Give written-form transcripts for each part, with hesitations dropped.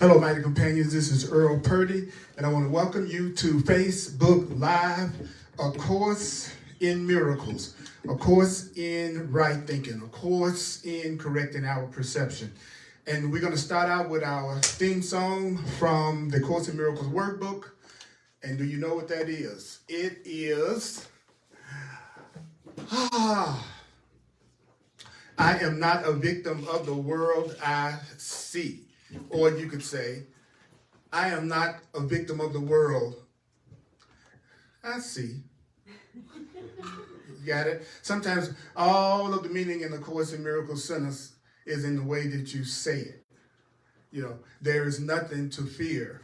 Hello, mighty companions. This is Earl Purdy, and I want to welcome you to Facebook Live, A Course in Miracles, a course in right thinking, a course in correcting our perception. And we're going to start out with our theme song from the Course in Miracles workbook. And do you know what that is? It is, I am not a victim of the world I see. Or you could say, I am not a victim of the world I see. You got it? Sometimes all of the meaning in the Course in Miracles sentence is in the way that you say it. You know, there is nothing to fear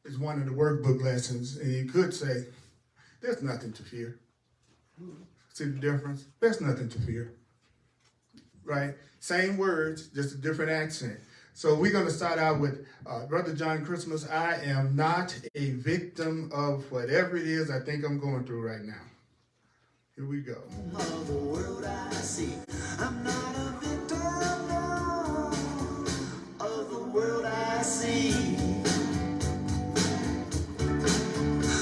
is one of the workbook lessons. And you could say, there's nothing to fear. See the difference? There's nothing to fear. Right? Same words, just a different accent. So we're going to start out with Brother John Christmas. I am not a victim of whatever it is I think I'm going through right now. Here we go. Of the world I see, I'm not a victim of the world I see.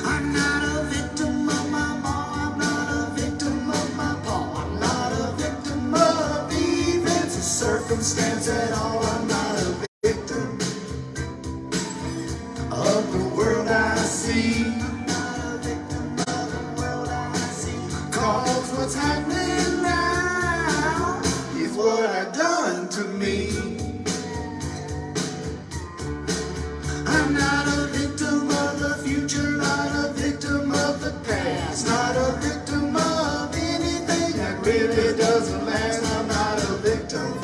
I'm not a victim of my mom, I'm not a victim of my pa, I'm not a victim of events or circumstance at all. I'm not a victim of the world I see. I'm not a victim of the world I see. Cause what's happening now is what I've done to me. I'm not a victim of the future, not a victim of the past, not a victim of anything that really doesn't last. I'm not a victim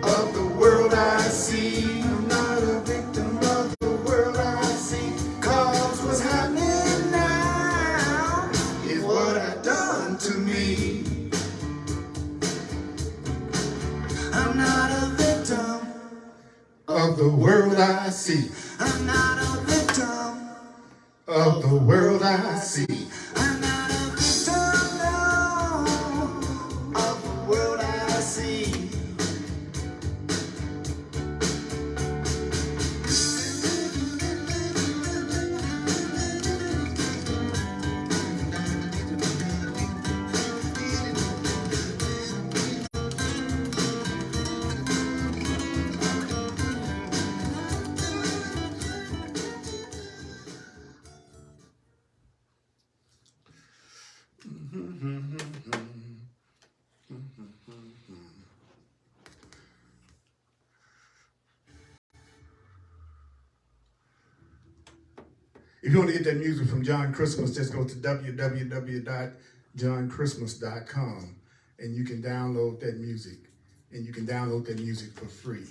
of the world I see. I'm not a victim of the world I see. Cause what's happening now is what I've done to me. I'm not a victim of the world I see. I'm not a victim of the world I see. I'm not a victim, no, of the world I see. If you want to get that music from John Christmas, just go to www.johnchristmas.com and you can download that music. And you can download that music for free.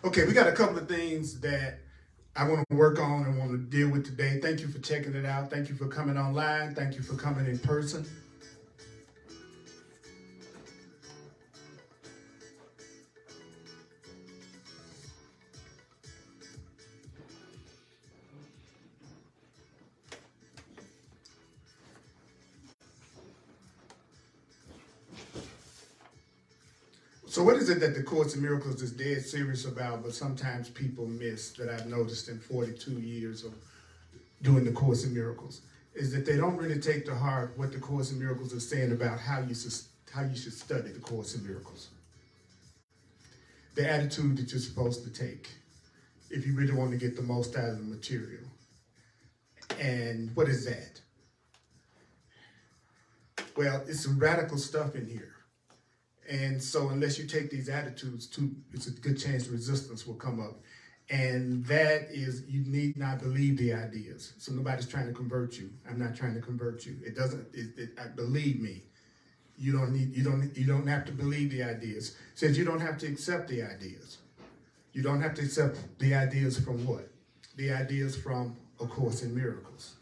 Okay, we got a couple of things that I want to work on and want to deal with today. Thank you for checking it out. Thank you for coming online. Thank you for coming in person. So what is it that the Course in Miracles is dead serious about, but sometimes people miss, that I've noticed in 42 years of doing the Course in Miracles, is that they don't really take to heart what the Course in Miracles is saying about how you should study the Course in Miracles. The attitude that you're supposed to take if you really want to get the most out of the material. And what is that? Well, it's some radical stuff in here. And so unless you take these attitudes, it's a good chance resistance will come up. And that is, you need not believe the ideas. So nobody's trying to convert you. I'm not trying to convert you. It doesn't, believe me. You don't have to believe the ideas. It says you don't have to accept the ideas. You don't have to accept the ideas from what? The ideas from A Course in Miracles.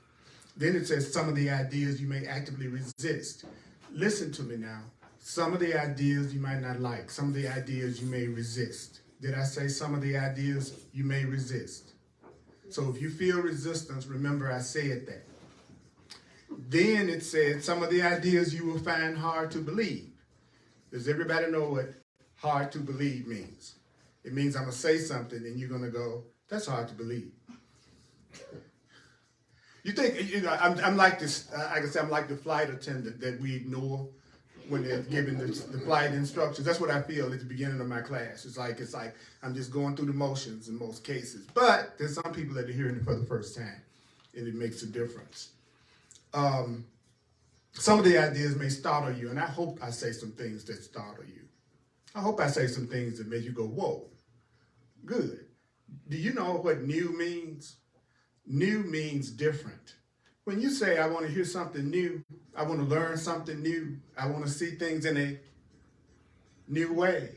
Then it says some of the ideas you may actively resist. Listen to me now. Some of the ideas you might not like. Some of the ideas you may resist. Did I say some of the ideas you may resist? So if you feel resistance, remember I said that. Then it said some of the ideas you will find hard to believe. Does everybody know what hard to believe means. It means I'm going to say something and you're going to go, that's hard to believe. You think, I'm like this, I can say I'm like the flight attendant that we ignore when they're giving the flight instructions. That's what I feel at the beginning of my class. It's like I'm just going through the motions in most cases. But there's some people that are hearing it for the first time, and it makes a difference. Some of the ideas may startle you, and I hope I say some things that startle you. I hope I say some things that make you go, whoa, good. Do you know what new means? New means different. When you say, I want to hear something new, I want to learn something new, I want to see things in a new way,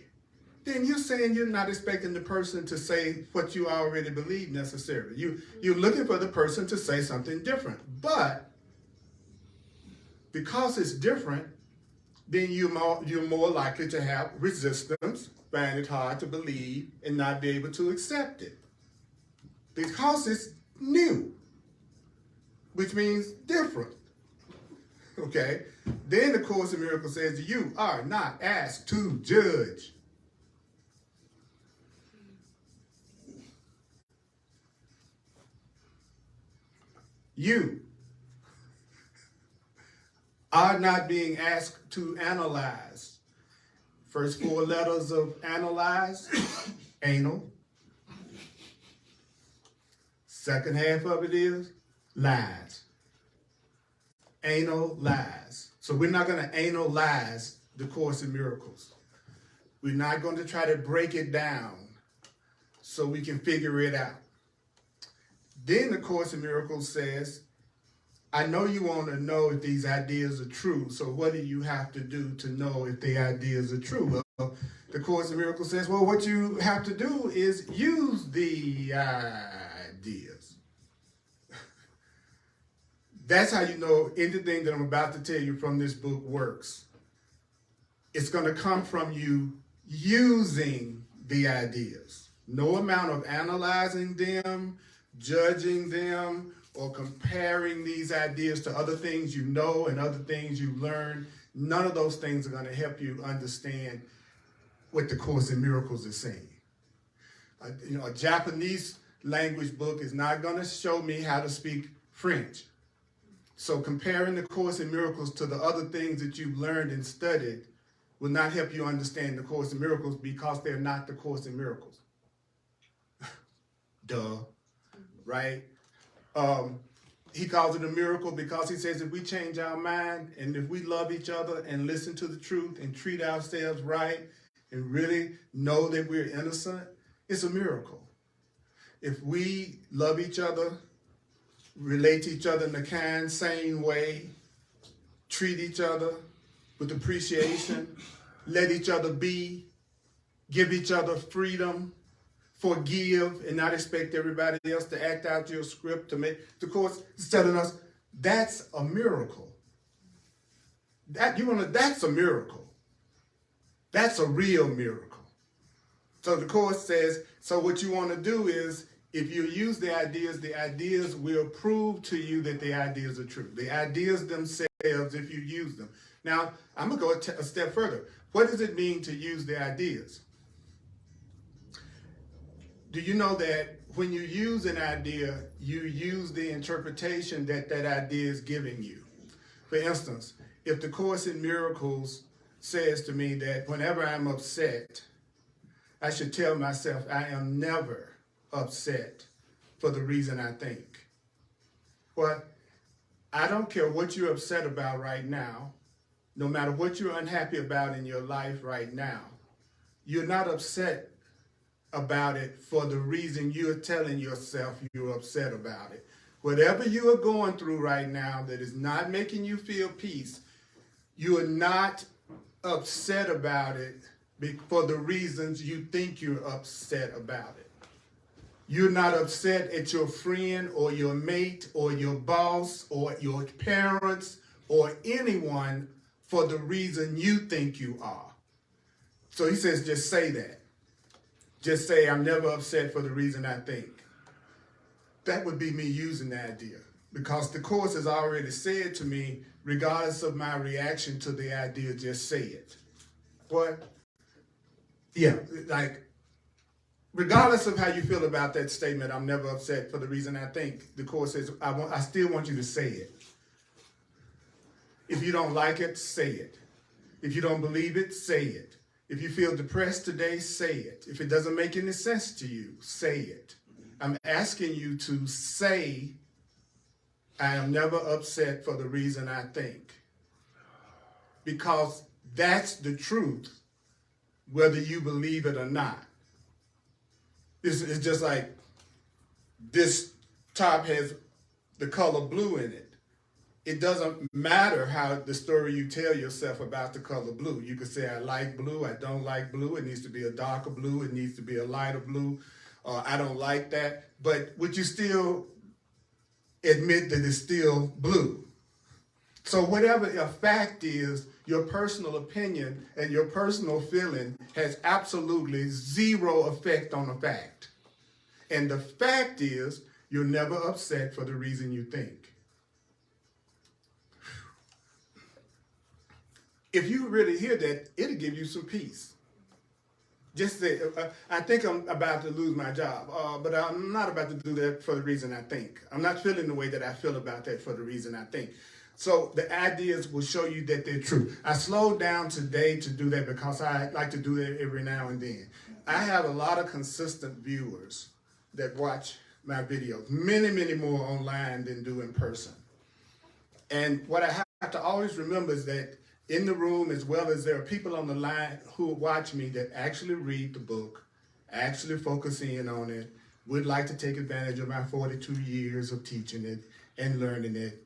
then you're saying you're not expecting the person to say what you already believe necessarily. You're looking for the person to say something different. But because it's different, then you're more likely to have resistance, find it hard to believe, and not be able to accept it. Because it's new, which means different. Okay? Then the Course in Miracles says, you are not asked to judge. You are not being asked to analyze. First four letters of analyze, anal. Second half of it is lies. Analyze. So we're not going to analyze the Course in Miracles. We're not going to try to break it down so we can figure it out. Then the Course in Miracles says, I know you want to know if these ideas are true, so what do you have to do to know if the ideas are true? Well, the Course in Miracles says, well, what you have to do is use the ideas. That's how you know anything that I'm about to tell you from this book works. It's going to come from you using the ideas. No amount of analyzing them, judging them, or comparing these ideas to other things you know and other things you learn. None of those things are going to help you understand what the Course in Miracles is saying. A Japanese language book is not going to show me how to speak French. So comparing the Course in Miracles to the other things that you've learned and studied will not help you understand the Course in Miracles because they're not the Course in Miracles. Duh, right? He calls it a miracle because he says if we change our mind and if we love each other and listen to the truth and treat ourselves right and really know that we're innocent, it's a miracle. If we love each other, relate to each other in a kind, sane way, treat each other with appreciation, let each other be, give each other freedom, forgive, and not expect everybody else to act out your script to make. The Course is telling us that's a miracle. That's a miracle. That's a real miracle. So the Course says, so what you want to do is, if you use the ideas will prove to you that the ideas are true. The ideas themselves, if you use them. Now, I'm going to go a step further. What does it mean to use the ideas? Do you know that when you use an idea, you use the interpretation that that idea is giving you? For instance, if the Course in Miracles says to me that whenever I'm upset, I should tell myself I am never upset for the reason I think. Well, I don't care what you're upset about right now, no matter what you're unhappy about in your life right now, you're not upset about it for the reason you're telling yourself you're upset about it. Whatever you are going through right now that is not making you feel peace, you are not upset about it for the reasons you think you're upset about it. You're not upset at your friend or your mate or your boss or your parents or anyone for the reason you think you are. So he says, just say that. Just say, I'm never upset for the reason I think. That would be me using the idea, because the Course has already said to me, regardless of my reaction to the idea, just say it. What? Yeah, like, regardless of how you feel about that statement, I'm never upset for the reason I think. The court says, I still want you to say it. If you don't like it, say it. If you don't believe it, say it. If you feel depressed today, say it. If it doesn't make any sense to you, say it. I'm asking you to say, I am never upset for the reason I think. Because that's the truth, whether you believe it or not. It's just like this top has the color blue in it. It doesn't matter how the story you tell yourself about the color blue. You could say, I like blue, I don't like blue, it needs to be a darker blue, it needs to be a lighter blue, I don't like that. But would you still admit that it's still blue? So whatever a fact is, your personal opinion and your personal feeling has absolutely zero effect on the fact. And the fact is, you're never upset for the reason you think. If you really hear that, it'll give you some peace. Just say, I think I'm about to lose my job, but I'm not about to do that for the reason I think. I'm not feeling the way that I feel about that for the reason I think. So the ideas will show you that they're true. I slowed down today to do that because I like to do that every now and then. I have a lot of consistent viewers that watch my videos, many, many more online than do in person. And what I have to always remember is that in the room, as well as there are people on the line who watch me that actually read the book, actually focus in on it, would like to take advantage of my 42 years of teaching it and learning it.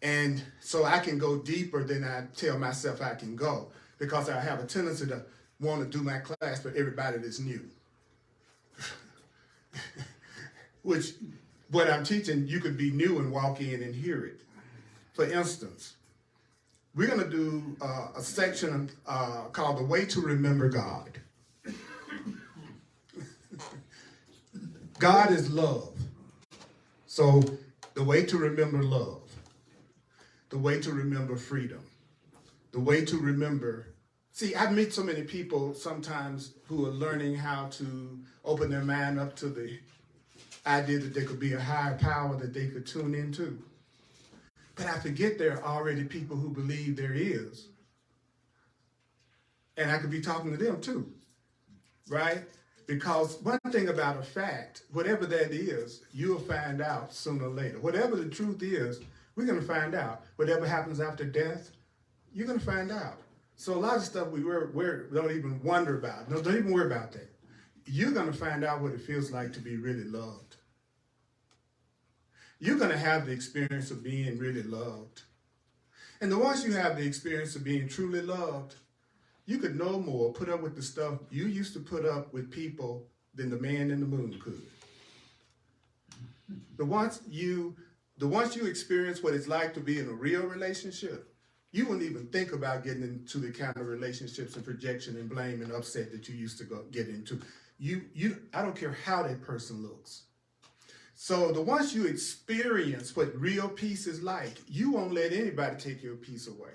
And so I can go deeper than I tell myself I can go, because I have a tendency to want to do my class for everybody that's new. Which, what I'm teaching, you could be new and walk in and hear it. For instance, we're going to do a section called The Way to Remember God. God is love. So the way to remember love, the way to remember freedom, the way to remember. See, I meet so many people sometimes who are learning how to open their mind up to the idea that there could be a higher power that they could tune into. But I forget there are already people who believe there is. And I could be talking to them too, right? Because one thing about a fact, whatever that is, you'll find out sooner or later. Whatever the truth is, we're going to find out. Whatever happens after death, you're going to find out. So a lot of stuff we don't even wonder about. No, don't even worry about that. You're going to find out what it feels like to be really loved. You're going to have the experience of being really loved. And then once you have the experience of being truly loved, you could no more put up with the stuff you used to put up with people than the man in the moon could. The once you experience what it's like to be in a real relationship, you wouldn't even think about getting into the kind of relationships and projection and blame and upset that you used to get into. I don't care how that person looks. So once you experience what real peace is like, you won't let anybody take your peace away.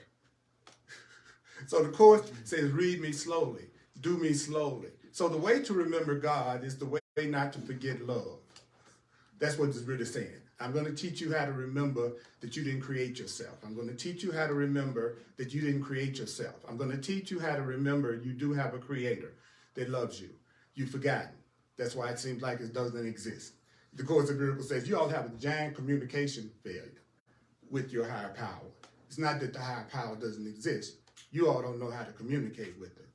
So the Course says, read me slowly, do me slowly. So the way to remember God is the way not to forget love. That's what it's really saying. I'm going to teach you how to remember that you didn't create yourself. I'm going to teach you how to remember that you didn't create yourself. I'm going to teach you how to remember you do have a creator that loves you. You've forgotten. That's why it seems like it doesn't exist. The Course of Miracles says you all have a giant communication failure with your higher power. It's not that the higher power doesn't exist. You all don't know how to communicate with it.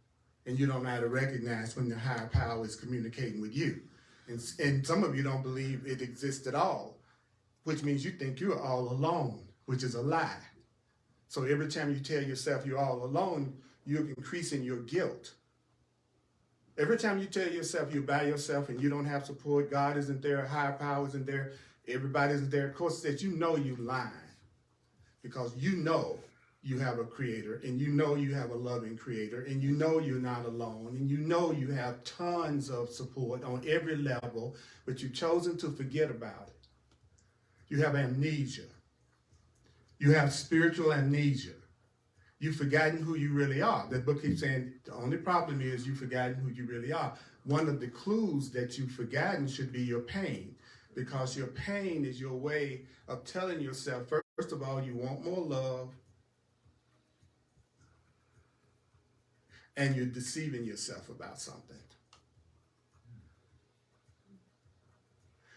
And you don't know how to recognize when the higher power is communicating with you. And some of you don't believe it exists at all, which means you think you're all alone, which is a lie. So every time you tell yourself you're all alone, you're increasing your guilt. Every time you tell yourself you're by yourself and you don't have support, God isn't there, higher power isn't there, everybody isn't there, of course, that you know you're lying. Because you know you have a creator, and you know you have a loving creator, and you know you're not alone, and you know you have tons of support on every level, but you've chosen to forget about it. You have amnesia. You have spiritual amnesia. You've forgotten who you really are. The book keeps saying the only problem is you've forgotten who you really are. One of the clues that you've forgotten should be your pain, because your pain is your way of telling yourself, first of all, you want more love, and you're deceiving yourself about something.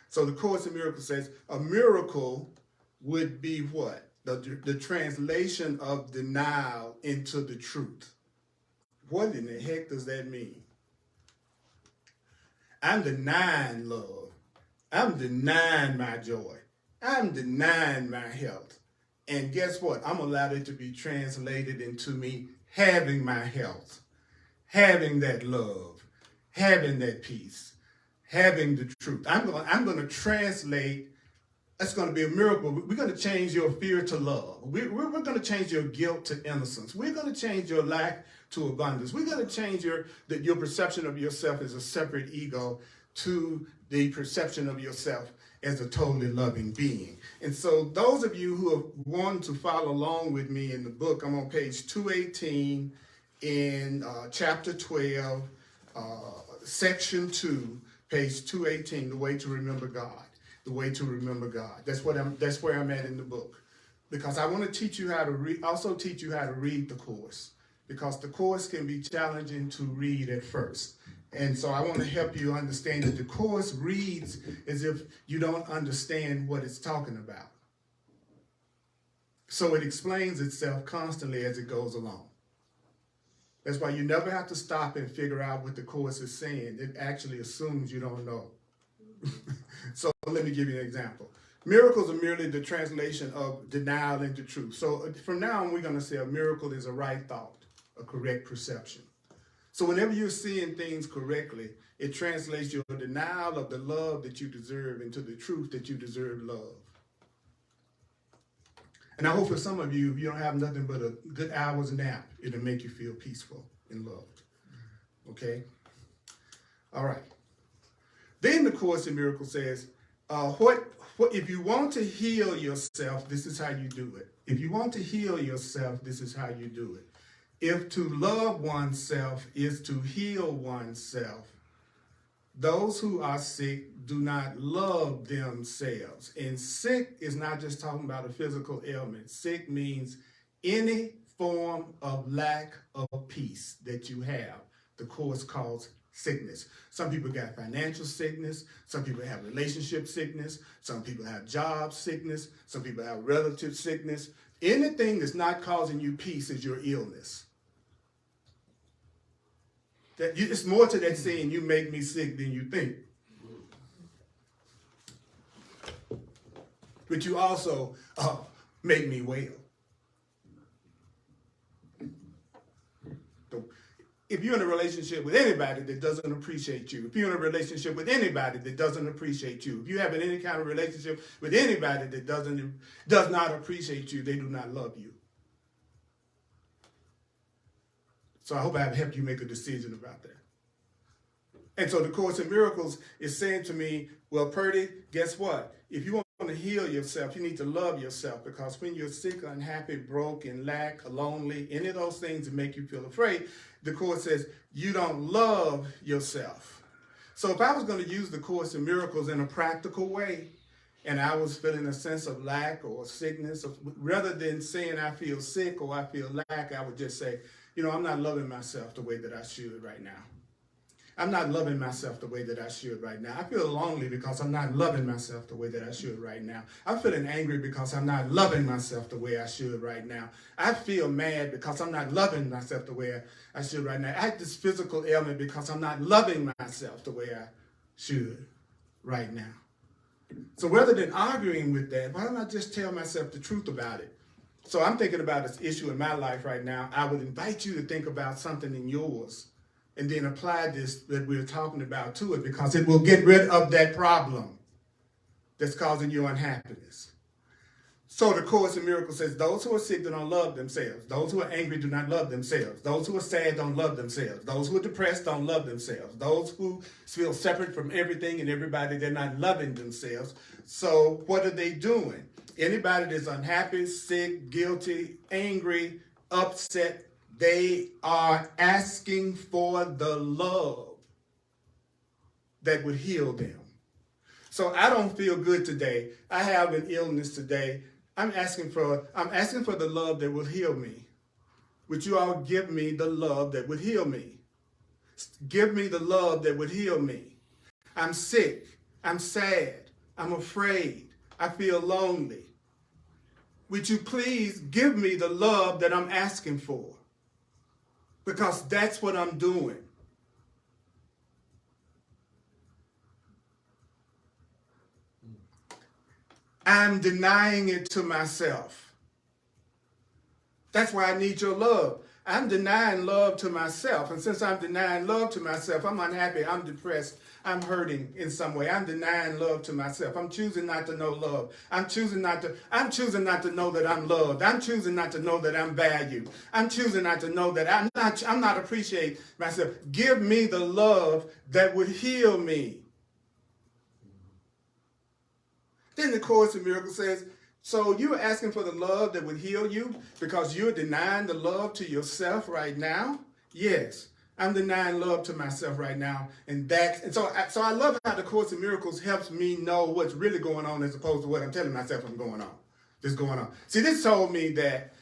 So the Course in Miracles says a miracle would be what? The translation of denial into the truth. What in the heck does that mean? I'm denying love. I'm denying my joy. I'm denying my health. And guess what? I'm allowed it to be translated into me having my health, having that love, having that peace, having the truth. I'm going to translate. That's going to be a miracle. We're going to change your fear to love. We're going to change your guilt to innocence. We're going to change your lack to abundance. We're going to change your perception of yourself as a separate ego to the perception of yourself as a totally loving being. And so those of you who have wanted to follow along with me in the book, I'm on page 218 in chapter 12, section 2, page 218, the way to remember God. The way to remember God. That's where I'm at in the book, because I want to teach you how to read. Also teach you how to read the Course, because the Course can be challenging to read at first. And so I want to help you understand that the Course reads as if you don't understand what it's talking about. So it explains itself constantly as it goes along. That's why you never have to stop and figure out what the Course is saying. It actually assumes you don't know. So let me give you an example. Miracles are merely the translation of denial into truth. So from now on, we're going to say a miracle is a right thought, a correct perception. So whenever you're seeing things correctly, it translates your denial of the love that you deserve into the truth that you deserve love. And I hope for some of you, if you don't have nothing but a good hour's nap, it'll make you feel peaceful and loved. Okay? All right. Then the Course in Miracles says, what if you want to heal yourself, this is how you do it. If you want to heal yourself, this is how you do it. If to love oneself is to heal oneself, those who are sick do not love themselves. And sick is not just talking about a physical ailment. Sick means any form of lack of peace that you have. The Course calls sickness. Some people got financial sickness. Some people have relationship sickness. Some people have job sickness. Some people have relative sickness. Anything that's not causing you peace is your illness. It's more to that saying, you make me sick than you think. But you also make me well. If you're in a relationship with anybody that doesn't appreciate you, if you're in a relationship with anybody that doesn't appreciate you, if you have any kind of relationship with anybody that does not appreciate you, they do not love you. So I hope I've helped you make a decision about that. And so the Course in Miracles is saying to me, well, Purdy, guess what? If you want to heal yourself, you need to love yourself, because when you're sick, unhappy, broke, and lack, lonely, any of those things that make you feel afraid, the Course says you don't love yourself. So if I was going to use the Course in Miracles in a practical way, and I was feeling a sense of lack or sickness, rather than saying I feel sick or I feel lack, I would just say, I'm not loving myself the way that I should right now. I'm not loving myself the way that I should right now. I feel lonely because I'm not loving myself the way that I should right now. I'm feeling angry because I'm not loving myself the way I should right now. I feel mad because I'm not loving myself the way I should right now. I have this physical ailment because I'm not loving myself the way I should right now. So rather than arguing with that, why don't I just tell myself the truth about it? So I'm thinking about this issue in my life right now. I would invite you to think about something in yours and then apply this that we're talking about to it, because it will get rid of that problem that's causing you unhappiness. So the Course in Miracles says those who are sick do not love themselves. Those who are angry do not love themselves. Those who are sad don't love themselves. Those who are depressed don't love themselves. Those who feel separate from everything and everybody, they're not loving themselves. So what are they doing? Anybody that's unhappy, sick, guilty, angry, upset. They are asking for the love that would heal them. So I don't feel good today. I have an illness today. I'm asking for the love that will heal me. Would you all give me the love that would heal me? Give me the love that would heal me. I'm sick. I'm sad. I'm afraid. I feel lonely. Would you please give me the love that I'm asking for? Because that's what I'm doing. I'm denying it to myself. That's why I need your love. I'm denying love to myself. And since I'm denying love to myself, I'm unhappy, I'm depressed, I'm hurting in some way. I'm denying love to myself. I'm choosing not to know love. I'm choosing not to know that I'm loved. I'm choosing not to know that I'm valued. I'm choosing not to know that I'm not appreciate myself. Give me the love that would heal me. Then the Course in Miracles says, so you're asking for the love that would heal you because you're denying the love to yourself right now? Yes, I'm denying love to myself right now. And so I love how the Course in Miracles helps me know what's really going on as opposed to what I'm telling myself I'm going on. Just going on. See, this told me that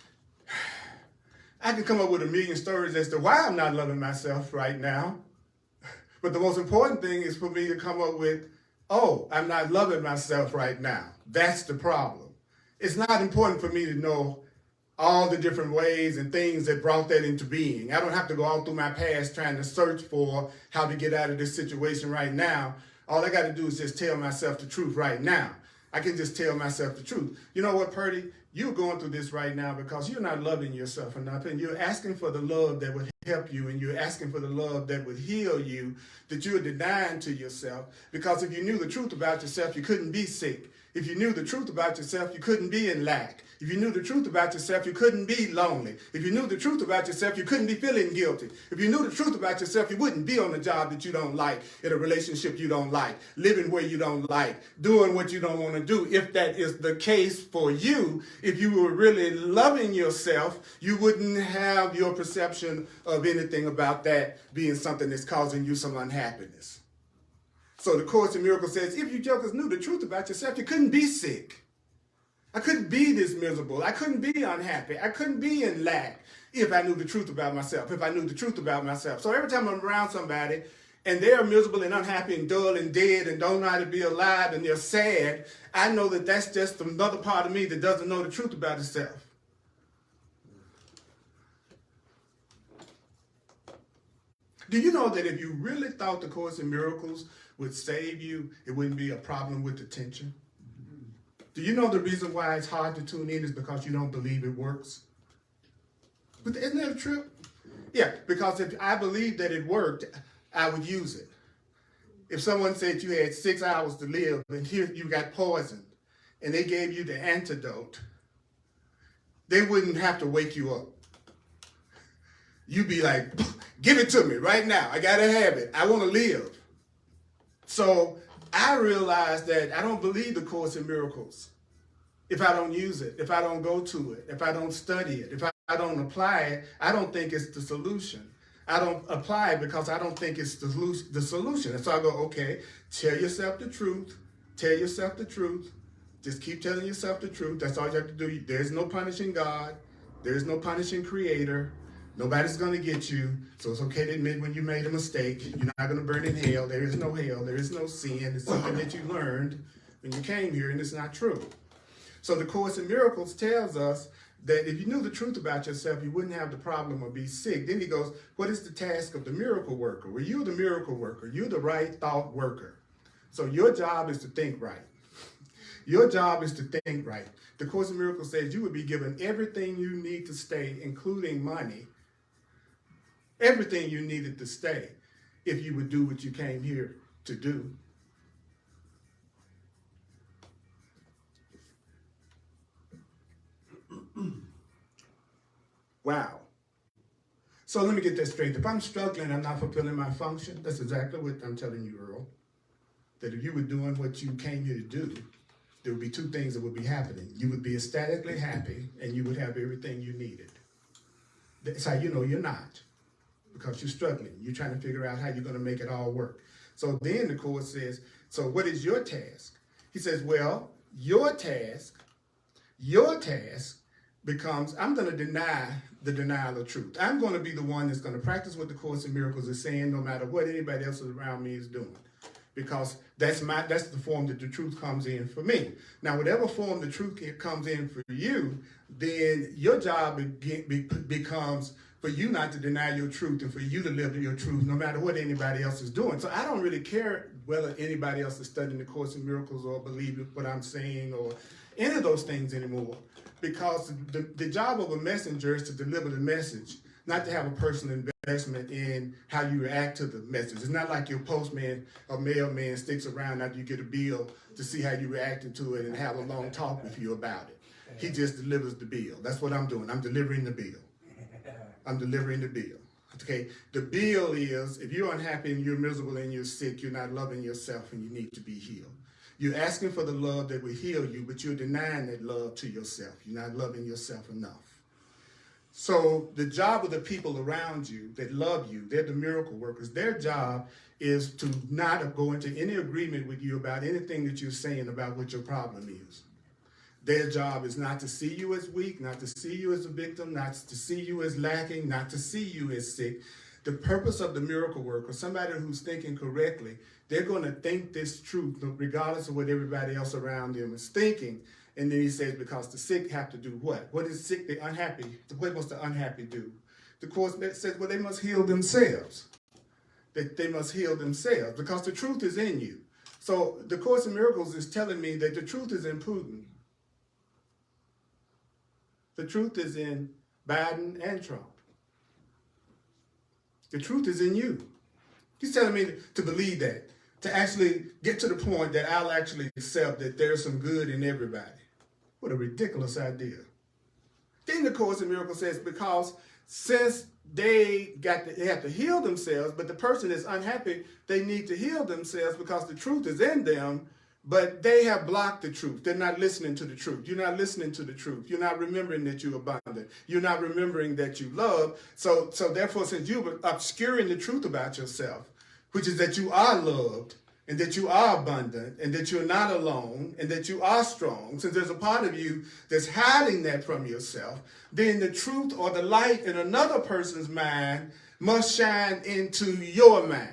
I can come up with a million stories as to why I'm not loving myself right now. But the most important thing is for me to come up with, oh, I'm not loving myself right now. That's the problem. It's not important for me to know all the different ways and things that brought that into being. I don't have to go all through my past trying to search for how to get out of this situation right now. All I got to do is just tell myself the truth right now. I can just tell myself the truth. You know what, Purdy? You're going through this right now because you're not loving yourself enough, and you're asking for the love that would help you, and you're asking for the love that would heal you, that you're denying to yourself. Because if you knew the truth about yourself, you couldn't be sick. If you knew the truth about yourself, you couldn't be in lack. If you knew the truth about yourself, you couldn't be lonely. If you knew the truth about yourself, you couldn't be feeling guilty. If you knew the truth about yourself, you wouldn't be on a job that you don't like, in a relationship you don't like, living where you don't like, doing what you don't want to do. If that is the case for you, if you were really loving yourself, you wouldn't have your perception of anything about that being something that's causing you some unhappiness. So the Course in Miracles says, if you jokers knew the truth about yourself, you couldn't be sick. I couldn't be this miserable. I couldn't be unhappy. I couldn't be in lack if I knew the truth about myself, if I knew the truth about myself. So every time I'm around somebody and they're miserable and unhappy and dull and dead and don't know how to be alive and they're sad, I know that that's just another part of me that doesn't know the truth about itself. Do you know that if you really thought the Course in Miracles would save you, it wouldn't be a problem with attention? Do you know the reason why it's hard to tune in is because you don't believe it works? But isn't that a trip? Yeah, because if I believed that it worked, I would use it. If someone said you had 6 hours to live and here you got poisoned and they gave you the antidote, they wouldn't have to wake you up. You'd be like, give it to me right now. I gotta have it. I want to live. So I realized that I don't believe the Course in Miracles if I don't use it, if I don't go to it, if I don't study it, if I don't apply it. I don't think it's the solution. I don't apply it because I don't think it's the solution. And so I go, okay, tell yourself the truth. Tell yourself the truth. Just keep telling yourself the truth. That's all you have to do. There's no punishing God. There's no punishing Creator. Nobody's going to get you, so it's okay to admit when you made a mistake. You're not going to burn in hell. There is no hell. There is no sin. It's something that you learned when you came here, and it's not true. So the Course in Miracles tells us that if you knew the truth about yourself, you wouldn't have the problem or be sick. Then he goes, what is the task of the miracle worker? Well, you're the miracle worker. You're the right thought worker. So your job is to think right. Your job is to think right. The Course in Miracles says you would be given everything you need to stay, including money, everything you needed to stay, if you would do what you came here to do. Wow. So let me get this straight. If I'm struggling, I'm not fulfilling my function. That's exactly what I'm telling you, Earl. That if you were doing what you came here to do, there would be two things that would be happening. You would be ecstatically happy, and you would have everything you needed. That's how you know you're not, because you're struggling. You're trying to figure out how you're going to make it all work. So then the Course says, so what is your task? He says, well, your task becomes, I'm going to deny the denial of truth. I'm going to be the one that's going to practice what the Course in Miracles is saying, no matter what anybody else around me is doing. Because that's the form that the truth comes in for me. Now, whatever form the truth comes in for you, then your job becomes for you not to deny your truth and for you to live your truth no matter what anybody else is doing. So I don't really care whether anybody else is studying the Course in Miracles or believe what I'm saying or any of those things anymore, because the job of a messenger is to deliver the message, not to have a personal investment in how you react to the message. It's not like your postman or mailman sticks around after you get a bill to see how you reacted to it and have a long talk with you about it. He just delivers the bill. That's what I'm doing. I'm delivering the bill. I'm delivering the bill. Okay, the bill is, if you're unhappy and you're miserable and you're sick, you're not loving yourself and you need to be healed. You're asking for the love that will heal you, but you're denying that love to yourself. You're not loving yourself enough. So the job of the people around you that love you, they're the miracle workers. Their job is to not go into any agreement with you about anything that you're saying about what your problem is. Their job is not to see you as weak, not to see you as a victim, not to see you as lacking, not to see you as sick. The purpose of the miracle worker, somebody who's thinking correctly, they're going to think this truth regardless of what everybody else around them is thinking. And then he says, because the sick have to do what? What is sick? The unhappy. What must the unhappy do? The Course says, well, they must heal themselves. That they must heal themselves because the truth is in you. So the Course in Miracles is telling me that the truth is in Putin. The truth is in Biden and Trump. The truth is in you. He's telling me to believe that, to actually get to the point that I'll actually accept that there's some good in everybody. What a ridiculous idea. Then the Course in Miracles says, because since they have to heal themselves, but the person is unhappy, they need to heal themselves because the truth is in them, but they have blocked the truth. They're not listening to the truth. You're not listening to the truth. You're not remembering that you're abundant. You're not remembering that you love. So therefore, since you're obscuring the truth about yourself, which is that you are loved and that you are abundant and that you're not alone and that you are strong, since there's a part of you that's hiding that from yourself, then the truth or the light in another person's mind must shine into your mind.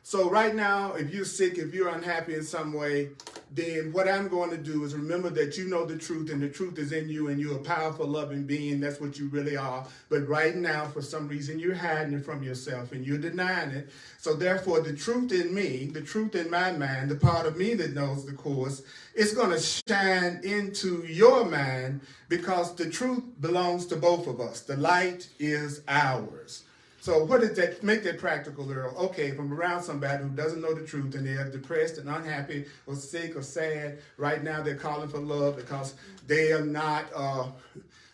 So right now, if you're sick, if you're unhappy in some way, then what I'm going to do is remember that you know the truth and the truth is in you and you're a powerful, loving being. That's what you really are. But right now, for some reason, you're hiding it from yourself and you're denying it. So therefore, the truth in me, the truth in my mind, the part of me that knows the Course, it's going to shine into your mind because the truth belongs to both of us. The light is ours. So what does that make that practical, Earl? Okay, if I'm around somebody who doesn't know the truth and they're depressed and unhappy or sick or sad, right now they're calling for love because they are not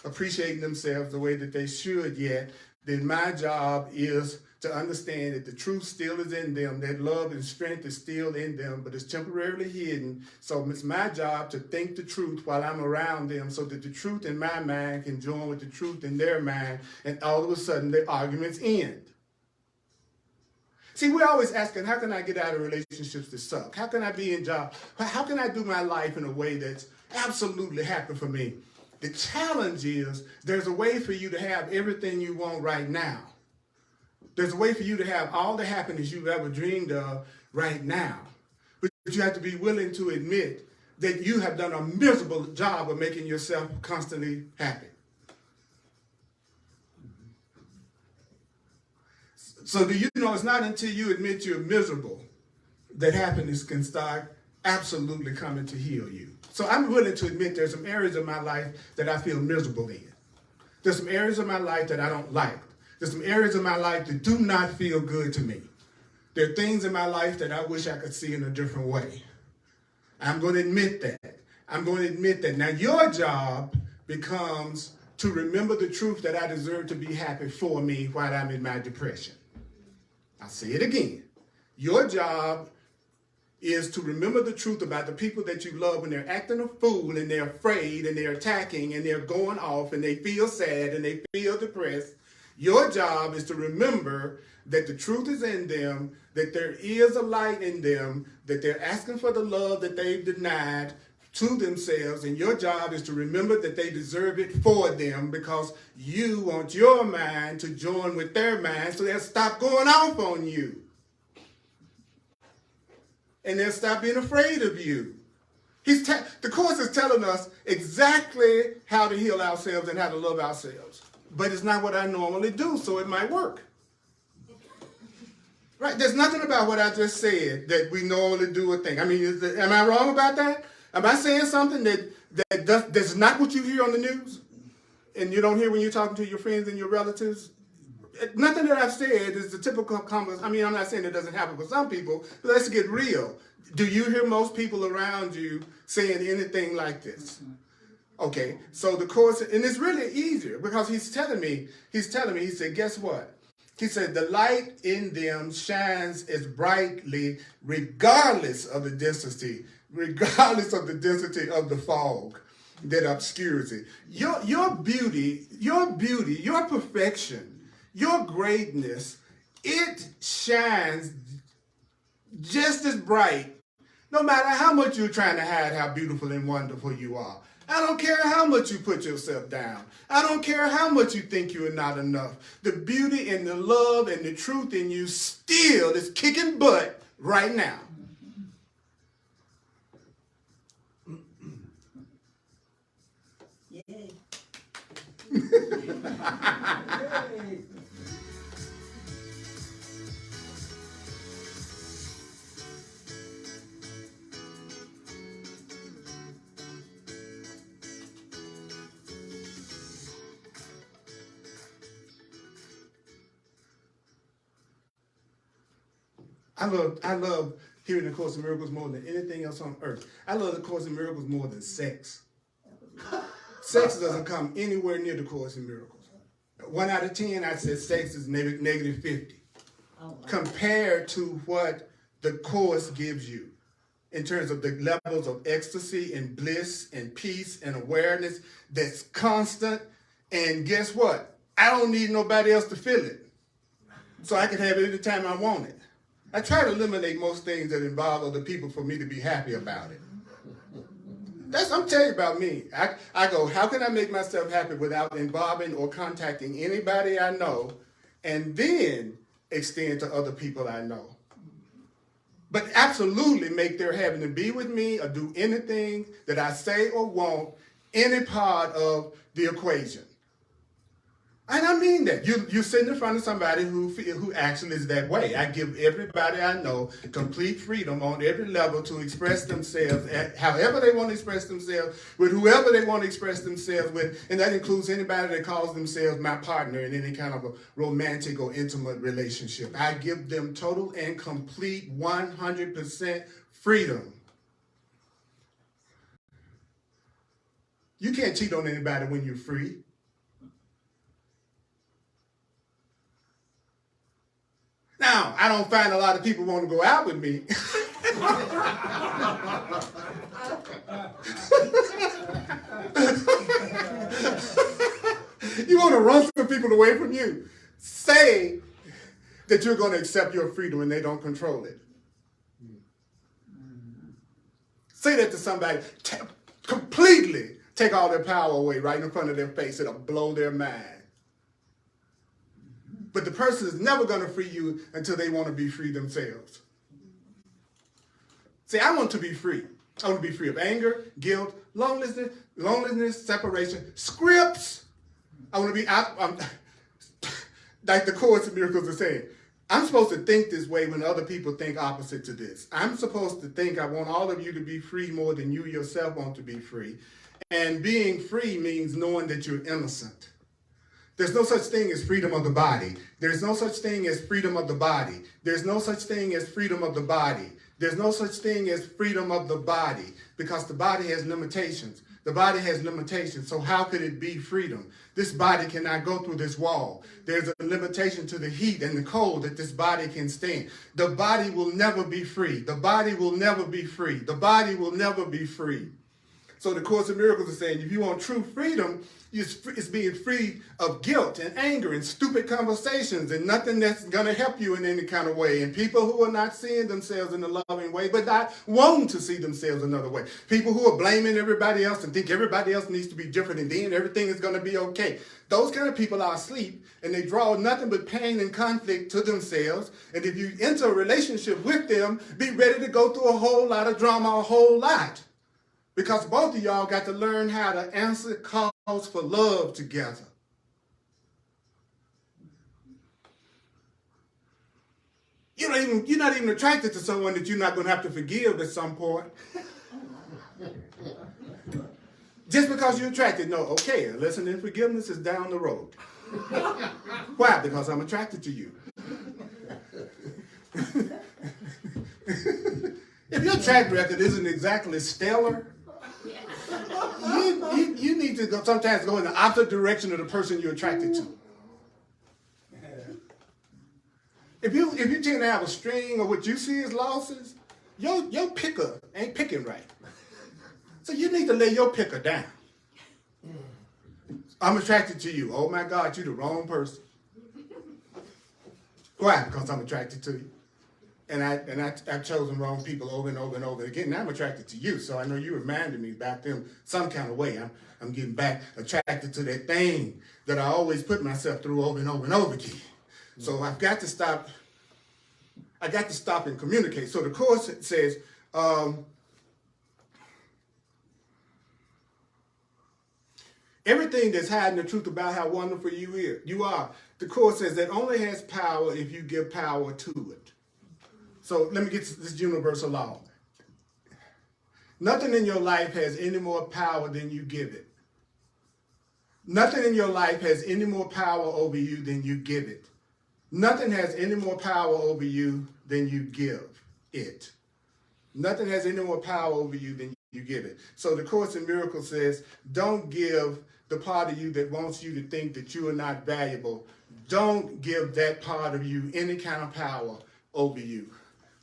appreciating themselves the way that they should yet, then my job is to understand that the truth still is in them, that love and strength is still in them, but it's temporarily hidden. So it's my job to think the truth while I'm around them so that the truth in my mind can join with the truth in their mind, and all of a sudden the arguments end. See, we're always asking, how can I get out of relationships that suck? How can I be in jobs? How can I do my life in a way that's absolutely happy for me? The challenge is there's a way for you to have everything you want right now. There's a way for you to have all the happiness you've ever dreamed of right now. But you have to be willing to admit that you have done a miserable job of making yourself constantly happy. So do you know it's not until you admit you're miserable that happiness can start absolutely coming to heal you. So I'm willing to admit there's some areas of my life that I feel miserable in. There's some areas of my life that I don't like. There's some areas of my life that do not feel good to me. There are things in my life that I wish I could see in a different way. I'm going to admit that. I'm going to admit that. Now, your job becomes to remember the truth that I deserve to be happy for me while I'm in my depression. I'll say it again. Your job is to remember the truth about the people that you love when they're acting a fool and they're afraid and they're attacking and they're going off and they feel sad and they feel depressed. Your job is to remember that the truth is in them, that there is a light in them, that they're asking for the love that they've denied to themselves, and your job is to remember that they deserve it for them, because you want your mind to join with their mind so they'll stop going off on you. And they'll stop being afraid of you. The Course is telling us exactly how to heal ourselves and how to love ourselves. But it's not what I normally do, so it might work. Right? There's nothing about what I just said that we normally do or think. I mean, am I wrong about that? Am I saying something that's not what you hear on the news? And you don't hear when you're talking to your friends and your relatives? Nothing that I've said is the typical comment. I mean, I'm not saying it doesn't happen for some people, but let's get real. Do you hear most people around you saying anything like this? Okay, so the Course, and it's really easier because he's telling me, he said, guess what? He said, the light in them shines as brightly regardless of the density of the fog that obscures it. Your beauty, your perfection, your greatness, it shines just as bright, no matter how much you're trying to hide how beautiful and wonderful you are. I don't care how much you put yourself down. I don't care how much you think you are not enough. The beauty and the love and the truth in you still is kicking butt right now. Yay. I love hearing the Course in Miracles more than anything else on earth. I love the Course in Miracles more than sex. Sex doesn't come anywhere near the Course in Miracles. 1 out of 10, I said sex is negative 50. Oh, wow. Compared to what the Course gives you in terms of the levels of ecstasy and bliss and peace and awareness that's constant. And guess what? I don't need nobody else to feel it. So I can have it anytime I want it. I try to eliminate most things that involve other people for me to be happy about it. I'm telling you about me. I go, how can I make myself happy without involving or contacting anybody I know, and then extend to other people I know? But absolutely make their having to be with me or do anything that I say or want any part of the equation. And I mean that. You're sitting in front of somebody who actually is that way. I give everybody I know complete freedom on every level to express themselves however they want to express themselves, with whoever they want to express themselves with, and that includes anybody that calls themselves my partner in any kind of a romantic or intimate relationship. I give them total and complete 100% freedom. You can't cheat on anybody when you're free. Now, I don't find a lot of people want to go out with me. You want to run some people away from you. Say that you're going to accept your freedom and they don't control it. Say that to somebody. Completely take all their power away right in front of their face. It'll blow their mind. But the person is never going to free you until they want to be free themselves. See, I want to be free. I want to be free of anger, guilt, loneliness, separation, scripts. I want to be out. Like the Course in Miracles is saying, I'm supposed to think this way when other people think opposite to this. I'm supposed to think I want all of you to be free more than you yourself want to be free. And being free means knowing that you're innocent. There's no such thing as freedom of the body. There's no such thing as freedom of the body. There's no such thing as freedom of the body. There's no such thing as freedom of the body, because the body has limitations. The body has limitations, so how could it be freedom? This body cannot go through this wall. There's a limitation to the heat and the cold that this body can stand. The body will never be free. The body will never be free. The body will never be free. So the Course in Miracles is saying if you want true freedom, it's being free of guilt and anger and stupid conversations and nothing that's going to help you in any kind of way. And people who are not seeing themselves in a loving way, but not wanting to see themselves another way. People who are blaming everybody else and think everybody else needs to be different and then everything is going to be okay. Those kind of people are asleep and they draw nothing but pain and conflict to themselves. And if you enter a relationship with them, be ready to go through a whole lot of drama, a whole lot. Because both of y'all got to learn how to answer calls for love together. You're not even attracted to someone that you're not going to have to forgive at some point. Just because you're attracted, no, okay, a lesson in forgiveness is down the road. Why? Because I'm attracted to you. If your track record isn't exactly stellar, you need to sometimes go in the opposite direction of the person you're attracted to. If you tend to have a string of what you see as losses, your picker ain't picking right. So you need to lay your picker down. I'm attracted to you. Oh my God, you're the wrong person. Why? Because I'm attracted to you. And I've chosen wrong people over and over and over again. Now I'm attracted to you, so I know you reminded me back then some kind of way. I'm getting back attracted to that thing that I always put myself through over and over and over again. So I've got to stop. I got to stop and communicate. So the Course says, everything that's hiding the truth about how wonderful you are, the Course says that only has power if you give power to it. So let me get to this universal law. Nothing in your life has any more power than you give it. Nothing in your life has any more power over you than you give it. Nothing has any more power over you than you give it. Nothing has any more power over you than you give it. So the Course in Miracles says, don't give the part of you that wants you to think that you are not valuable. Don't give that part of you any kind of power over you.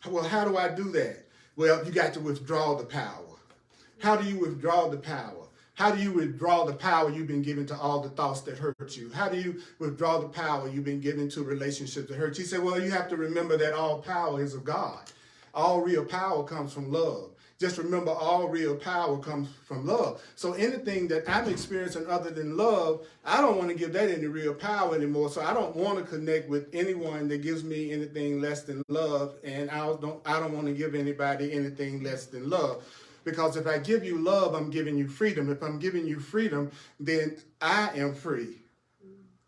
Well, how do I do that? Well, you got to withdraw the power. How do you withdraw the power? How do you withdraw the power you've been given to all the thoughts that hurt you? How do you withdraw the power you've been given to relationships that hurt you? He said, well, you have to remember that all power is of God. All real power comes from love. Just remember, all real power comes from love. So anything that I'm experiencing other than love, I don't want to give that any real power anymore. So I don't want to connect with anyone that gives me anything less than love. And I don't want to give anybody anything less than love. Because if I give you love, I'm giving you freedom. If I'm giving you freedom, then I am free.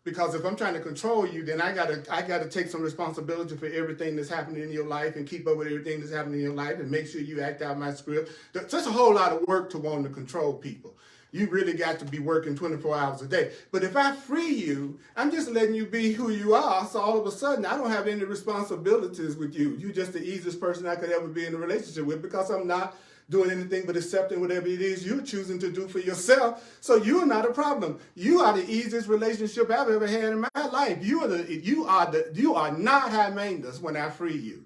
Because if I'm trying to control you, then I gotta take some responsibility for everything that's happening in your life and keep up with everything that's happening in your life and make sure you act out my script. There's a whole lot of work to wanting to control people. You really got to be working 24 hours a day. But if I free you, I'm just letting you be who you are. So all of a sudden, I don't have any responsibilities with you. You're just the easiest person I could ever be in a relationship with because I'm not doing anything but accepting whatever it is you're choosing to do for yourself. So you're not a problem. You are the easiest relationship I've ever had in my life. You are not high maintenance when I free you.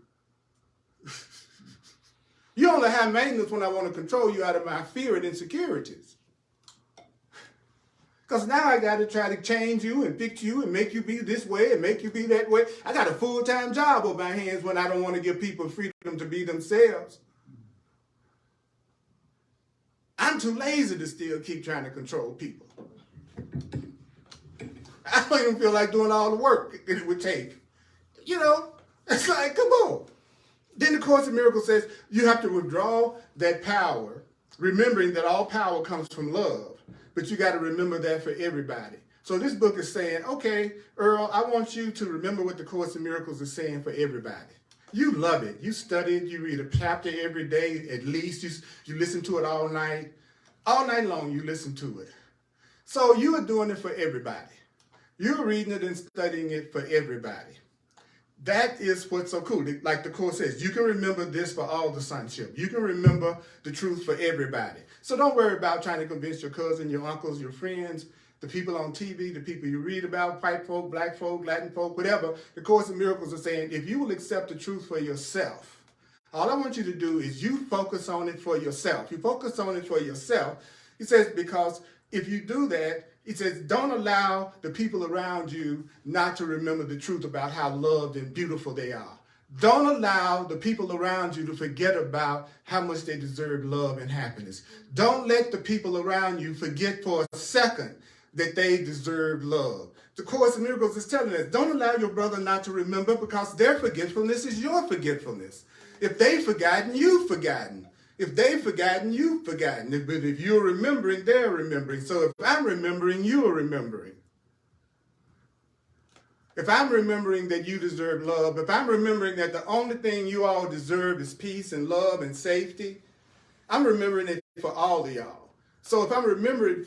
You're only high maintenance when I want to control you out of my fear and insecurities. Because now I got to try to change you and fix you and make you be this way and make you be that way. I got a full-time job on my hands when I don't want to give people freedom to be themselves. I'm too lazy to still keep trying to control people. I don't even feel like doing all the work it would take. You know, it's like, come on. Then the Course in Miracles says you have to withdraw that power, remembering that all power comes from love. But you got to remember that for everybody. So this book is saying, okay, Earl, I want you to remember what the Course in Miracles is saying for everybody. You love it. You study it. You read a chapter every day at least. You listen to it all night. All night long you listen to it. So you are doing it for everybody. You're reading it and studying it for everybody. That is what's so cool. Like the Course says, you can remember this for all the sonship. You can remember the truth for everybody. So don't worry about trying to convince your cousin, your uncles, your friends, the people on TV, the people you read about, white folk, black folk, Latin folk, whatever. The Course in Miracles is saying, if you will accept the truth for yourself, All I want you to do is you focus on it for yourself. You focus on it for yourself. He says, because if you do that, he says, don't allow the people around you not to remember the truth about how loved and beautiful they are. Don't allow the people around you to forget about how much they deserve love and happiness. Don't let the people around you forget for a second that they deserve love. The Course in Miracles is telling us, don't allow your brother not to remember, because their forgetfulness is your forgetfulness. If they've forgotten, you've forgotten. If they've forgotten, you've forgotten. But if you're remembering, they're remembering. So if I'm remembering, you're remembering. If I'm remembering that you deserve love, if I'm remembering that the only thing you all deserve is peace and love and safety, I'm remembering it for all of y'all. So if I'm remembering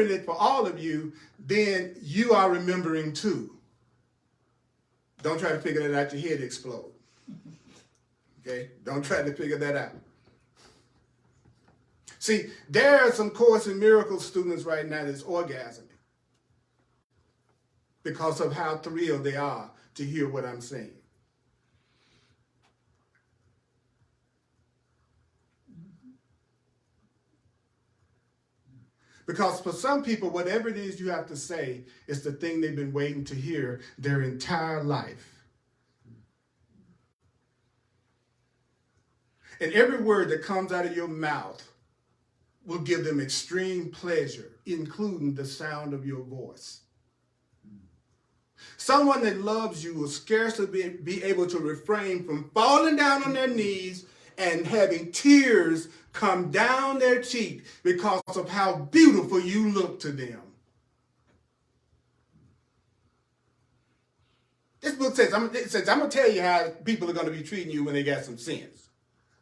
it for all of you, then you are remembering too. Don't try to figure that out, your head explode. Okay? Don't try to figure that out. See, there are some Course in Miracles students right now that's orgasming because of how thrilled they are to hear what I'm saying. Because for some people, whatever it is you have to say is the thing they've been waiting to hear their entire life. And every word that comes out of your mouth will give them extreme pleasure, including the sound of your voice. Someone that loves you will scarcely be able to refrain from falling down on their knees and having tears come down their cheek because of how beautiful you look to them. This book says, I'm going to tell you how people are going to be treating you when they got some sense,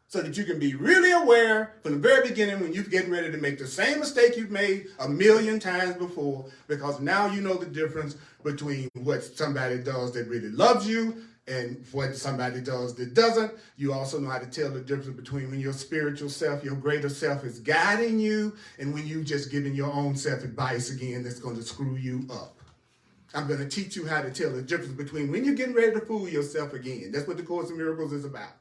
so that you can be really aware from the very beginning when you're getting ready to make the same mistake you've made 1,000,000 times before, because now you know the difference between what somebody does that really loves you and what somebody does that doesn't. You also know how to tell the difference between when your spiritual self, your greater self, is guiding you and when you just giving your own self advice again that's going to screw you up. I'm going to teach you how to tell the difference between when you're getting ready to fool yourself again. That's what the Course in Miracles is about.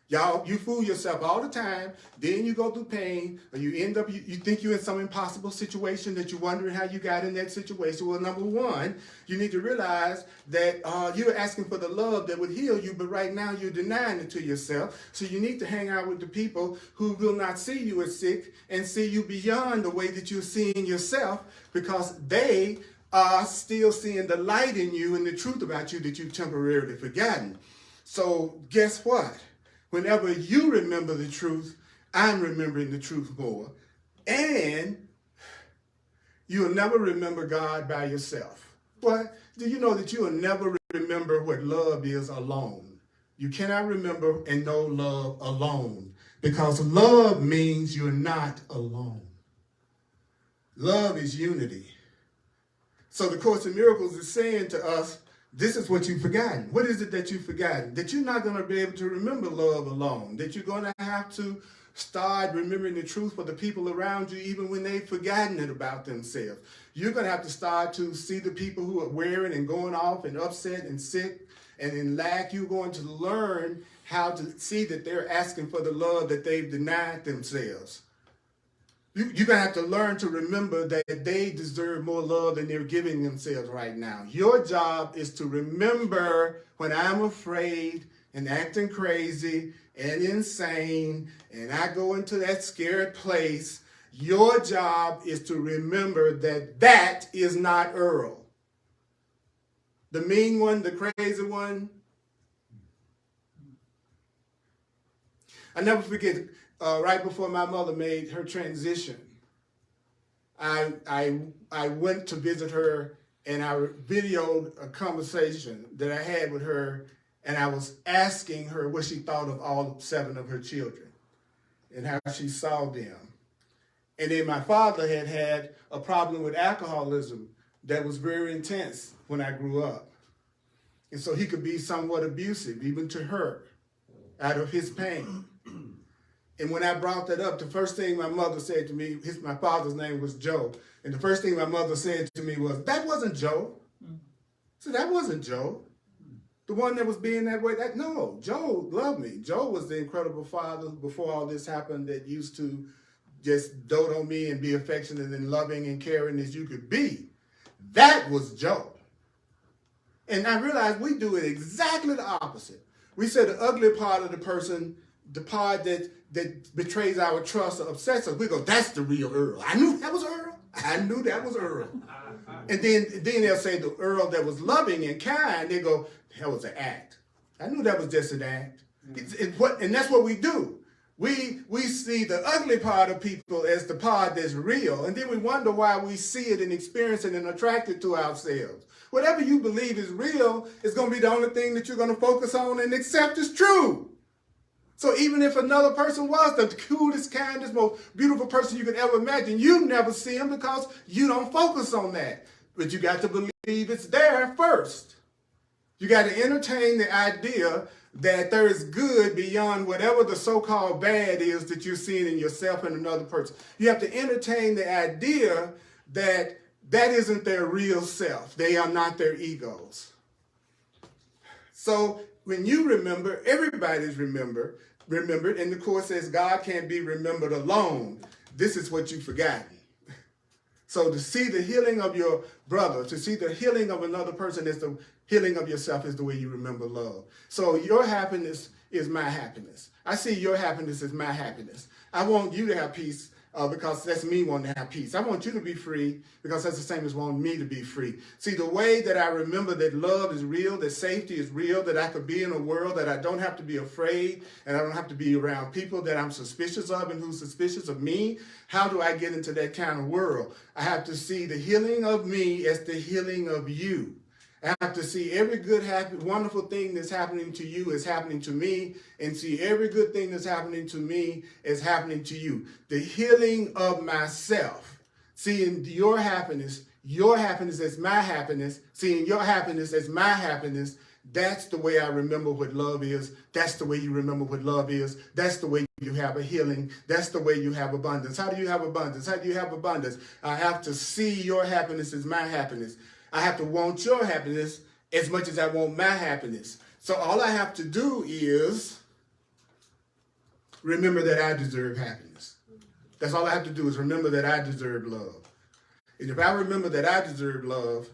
Y'all, you fool yourself all the time, then you go through pain, or you end up, you think you're in some impossible situation that you're wondering how you got in that situation. Well, number one, you need to realize that you're asking for the love that would heal you, but right now you're denying it to yourself. So you need to hang out with the people who will not see you as sick and see you beyond the way that you're seeing yourself, because they are still seeing the light in you and the truth about you that you've temporarily forgotten. So guess what? Whenever you remember the truth, I'm remembering the truth more. And you'll never remember God by yourself. What? Do you know that you will never remember what love is alone? You cannot remember and know love alone, because love means you're not alone. Love is unity. So the Course in Miracles is saying to us, this is what you've forgotten. What is it that you've forgotten? That you're not going to be able to remember love alone. That you're going to have to start remembering the truth for the people around you, even when they've forgotten it about themselves. You're going to have to start to see the people who are wearing and going off and upset and sick and in lack. You're going to learn how to see that they're asking for the love that they've denied themselves. You're going to have to learn to remember that they deserve more love than they're giving themselves right now. Your job is to remember when I'm afraid and acting crazy and insane and I go into that scared place. Your job is to remember that that is not Earl. The mean one, the crazy one. I never forget. Right before my mother made her transition, I went to visit her and I videoed a conversation that I had with her, and I was asking her what she thought of all 7 of her children and how she saw them. And then my father had a problem with alcoholism that was very intense when I grew up. And so he could be somewhat abusive, even to her, out of his pain. And when I brought that up, the first thing my mother said to me, my father's name was Joe, and the first thing my mother said to me was, that wasn't Joe. I said, that wasn't Joe. The one that was being that way? No, Joe loved me. Joe was the incredible father before all this happened that used to just dote on me and be affectionate and loving and caring as you could be. That was Joe. And I realized we do it exactly the opposite. We say the ugly part of the person, the part that betrays our trust or upsets us, we go, that's the real Earl. I knew that was Earl. I knew that was Earl. And then they'll say the Earl that was loving and kind, they go, that was an act. I knew that was just an act. And that's what we do. We see the ugly part of people as the part that's real, and then we wonder why we see it and experience it and attract it to ourselves. Whatever you believe is real is going to be the only thing that you're going to focus on and accept as true. So even if another person was the coolest, kindest, most beautiful person you could ever imagine, you never see them because you don't focus on that. But you got to believe it's there first. You got to entertain the idea that there is good beyond whatever the so-called bad is that you're seeing in yourself and another person. You have to entertain the idea that that isn't their real self. They are not their egos. So when you remember, everybody's remembered, and the Course says God can't be remembered alone. This is what you've forgotten. So to see the healing of your brother, to see the healing of another person is the healing of yourself is the way you remember love. So your happiness is my happiness. I see your happiness as my happiness. I want you to have peace because that's me wanting to have peace. I want you to be free because that's the same as wanting me to be free. See, the way that I remember that love is real, that safety is real, that I could be in a world that I don't have to be afraid and I don't have to be around people that I'm suspicious of and who's suspicious of me. How do I get into that kind of world? I have to see the healing of me as the healing of you. I have to see every good, happy, wonderful thing that's happening to you is happening to me, and see every good thing that's happening to me is happening to you. The healing of myself. Seeing your happiness as my happiness, seeing your happiness as my happiness, that's the way I remember what love is. That's the way you remember what love is. That's the way you have a healing. That's the way you have abundance. How do you have abundance? How do you have abundance? I have to see your happiness as my happiness. I have to want your happiness as much as I want my happiness. So all I have to do is remember that I deserve happiness. That's all I have to do is remember that I deserve love. And if I remember that I deserve love,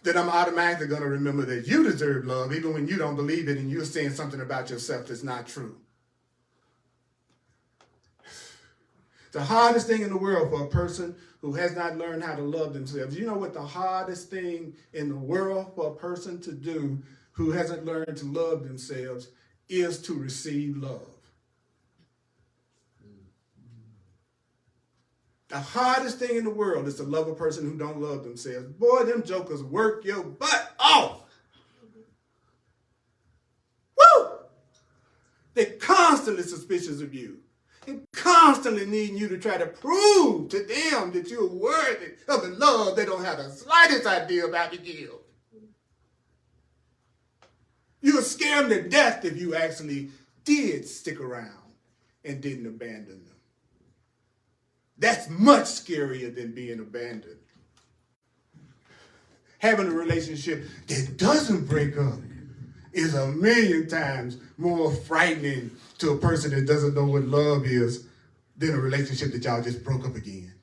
then I'm automatically going to remember that you deserve love, even when you don't believe it and you're saying something about yourself that's not true. The hardest thing in the world for a person who has not learned how to love themselves. You know what the hardest thing in the world for a person to do who hasn't learned to love themselves is to receive love. The hardest thing in the world is to love a person who don't love themselves. Boy, them jokers work your butt off. Woo! They're constantly suspicious of you. And constantly needing you to try to prove to them that you're worthy of the love they don't have the slightest idea about to give. You'll scare them to death if you actually did stick around and didn't abandon them. That's much scarier than being abandoned. Having a relationship that doesn't break up is a million times more frightening to a person that doesn't know what love is than a relationship that y'all just broke up again.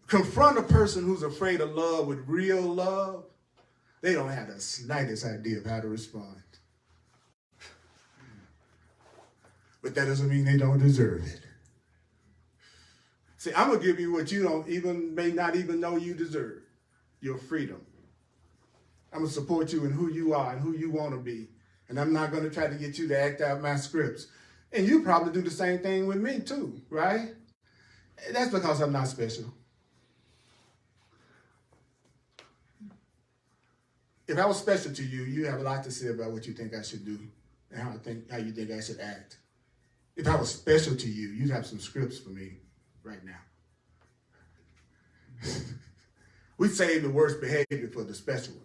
Confront a person who's afraid of love with real love, they don't have the slightest idea of how to respond. But that doesn't mean they don't deserve it. See, I'm going to give you what you may not even know you deserve, your freedom. I'm going to support you in who you are and who you want to be. And I'm not going to try to get you to act out my scripts. And you probably do the same thing with me too, right? That's because I'm not special. If I was special to you, you have a lot to say about what you think I should do and how you think I should act. If I was special to you, you'd have some scripts for me right now. We save the worst behavior for the special ones.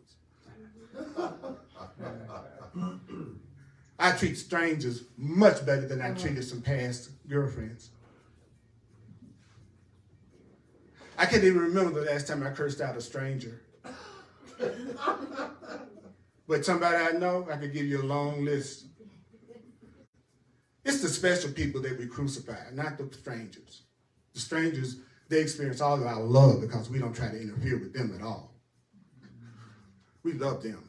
I treat strangers much better than I treated some past girlfriends. I can't even remember the last time I cursed out a stranger. But somebody I know, I could give you a long list. It's the special people that we crucify, not the strangers. The strangers, they experience all of our love because we don't try to interfere with them at all. We love them.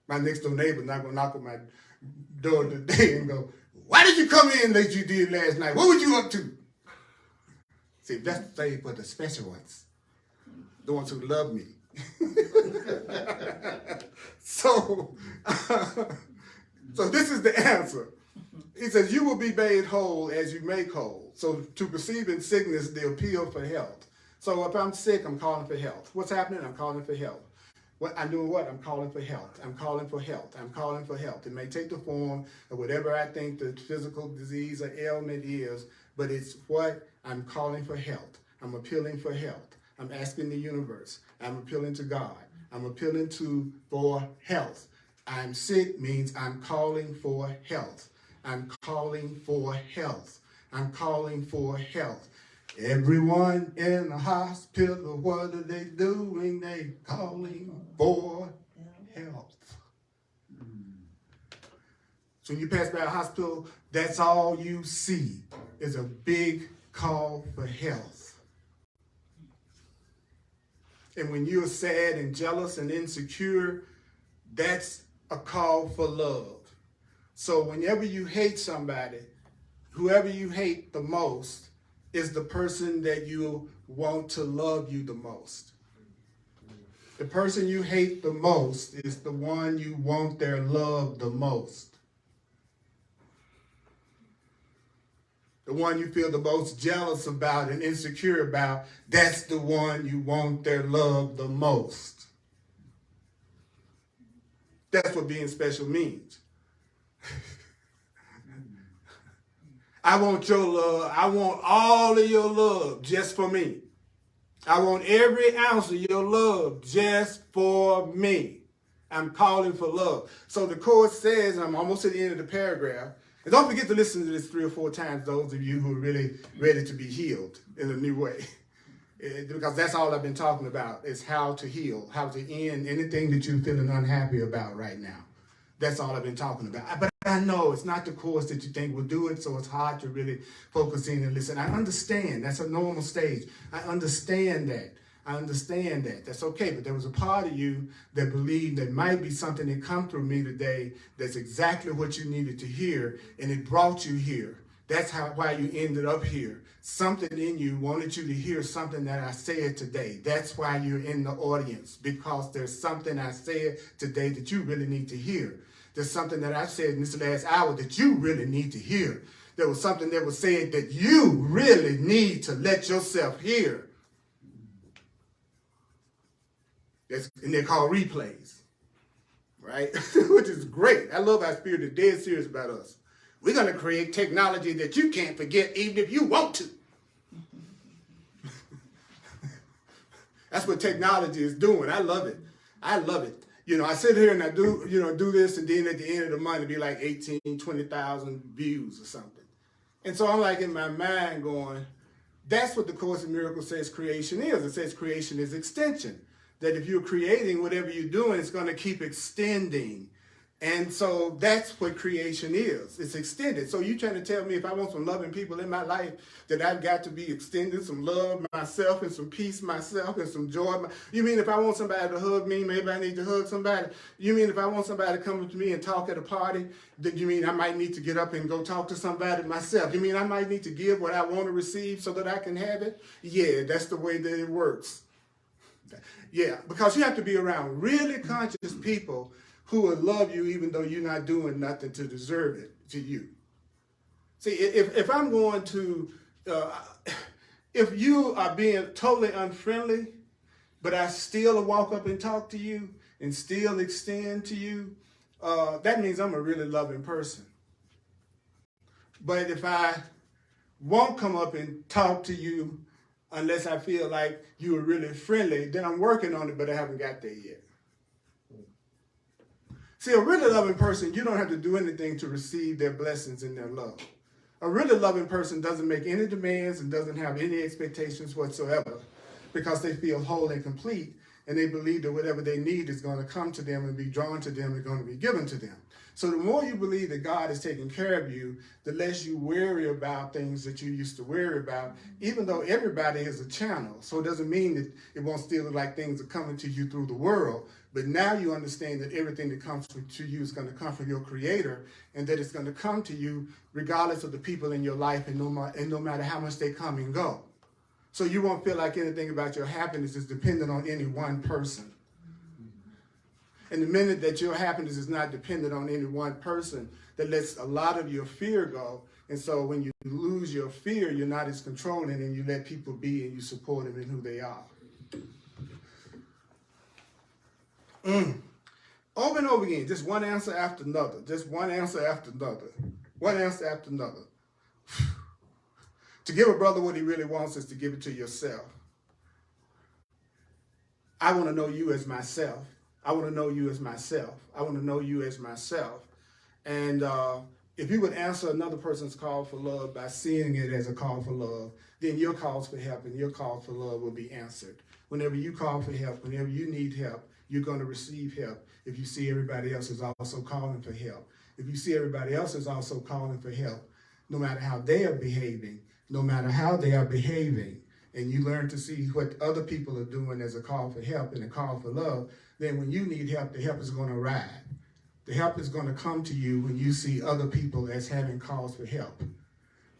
My next door neighbor's not going to knock on my door today and go, why did you come in like you did last night? What were you up to? See, that's the thing for the special ones, the ones who love me. So this is the answer. He says, you will be made whole as you make whole. So to perceive in sickness, the appeal for health. So if I'm sick, I'm calling for health. What's happening? I'm calling for health. What I'm doing what? I'm calling for health. I'm calling for health. I'm calling for health. It may take the form of whatever I think the physical disease or ailment is, but it's what I'm calling for health. I'm appealing for health. I'm asking the universe. I'm appealing to God. I'm appealing for health. I'm sick means I'm calling for health. I'm calling for health. I'm calling for health. Everyone in the hospital, what are they doing? They calling for health. So when you pass by a hospital, that's all you see is a big call for health. And when you're sad and jealous and insecure, that's a call for love. So whenever you hate somebody, whoever you hate the most is the person that you want to love you the most. The person you hate the most is the one you want their love the most. The one you feel the most jealous about and insecure about, that's the one you want their love the most. That's what being special means. I want your love. I want all of your love just for me. I want every ounce of your love just for me. I'm calling for love. So the chorus says, and I'm almost at the end of the paragraph, and don't forget to listen to this 3 or 4 times, those of you who are really ready to be healed in a new way. Because that's all I've been talking about, is how to heal, how to end anything that you're feeling unhappy about right now. That's all I've been talking about. But I know it's not the course that you think will do it, so it's hard to really focus in and listen. I understand. That's a normal stage. I understand that. That's okay. But there was a part of you that believed there might be something that come through me today that's exactly what you needed to hear, and it brought you here. That's why you ended up here. Something in you wanted you to hear something that I said today. That's why you're in the audience, because there's something I said today that you really need to hear. There's something that I said in this last hour that you really need to hear. There was something that was said that you really need to let yourself hear. And they're called replays, right? Which is great. I love how Spirit is dead serious about us. We're going to create technology that you can't forget even if you want to. That's what technology is doing. I love it. I love it. You know, I sit here and I do this, and then at the end of the month, it'd be like 18, 20,000 views or something. And so I'm like in my mind going, that's what the Course in Miracles says creation is. It says creation is extension. That if you're creating, whatever you're doing, it's going to keep extending. And so that's what creation is. It's extended. So you trying to tell me if I want some loving people in my life, that I've got to be extending some love myself and some peace myself and some joy. You mean if I want somebody to hug me, maybe I need to hug somebody? You mean if I want somebody to come up to me and talk at a party, then you mean I might need to get up and go talk to somebody myself? You mean I might need to give what I want to receive so that I can have it? Yeah, that's the way that it works. Yeah, because you have to be around really conscious people who will love you even though you're not doing nothing to deserve it to you. See, if I'm going to, if you are being totally unfriendly, but I still walk up and talk to you and still extend to you, that means I'm a really loving person. But if I won't come up and talk to you unless I feel like you are really friendly, then I'm working on it, but I haven't got there yet. See, a really loving person, you don't have to do anything to receive their blessings and their love. A really loving person doesn't make any demands and doesn't have any expectations whatsoever because they feel whole and complete and they believe that whatever they need is going to come to them and be drawn to them and going to be given to them. So the more you believe that God is taking care of you, the less you worry about things that you used to worry about, even though everybody is a channel. So it doesn't mean that it won't still look like things are coming to you through the world. But now you understand that everything that comes to you is going to come from your Creator, and that it's going to come to you regardless of the people in your life, and no matter how much they come and go. So you won't feel like anything about your happiness is dependent on any one person. And the minute that your happiness is not dependent on any one person, that lets a lot of your fear go. And so when you lose your fear, you're not as controlling, and you let people be and you support them in who they are. Over and over again, just one answer after another. Just one answer after another. One answer after another. To give a brother what he really wants is to give it to yourself. I want to know you as myself. I want to know you as myself. I want to know you as myself. And if you would answer another person's call for love by seeing it as a call for love, then your calls for help and your call for love will be answered. Whenever you call for help, whenever you need help, you're going to receive help if you see everybody else is also calling for help. If you see everybody else is also calling for help, no matter how they are behaving, and you learn to see what other people are doing as a call for help and a call for love, then when you need help, the help is going to arrive. The help is going to come to you when you see other people as having calls for help.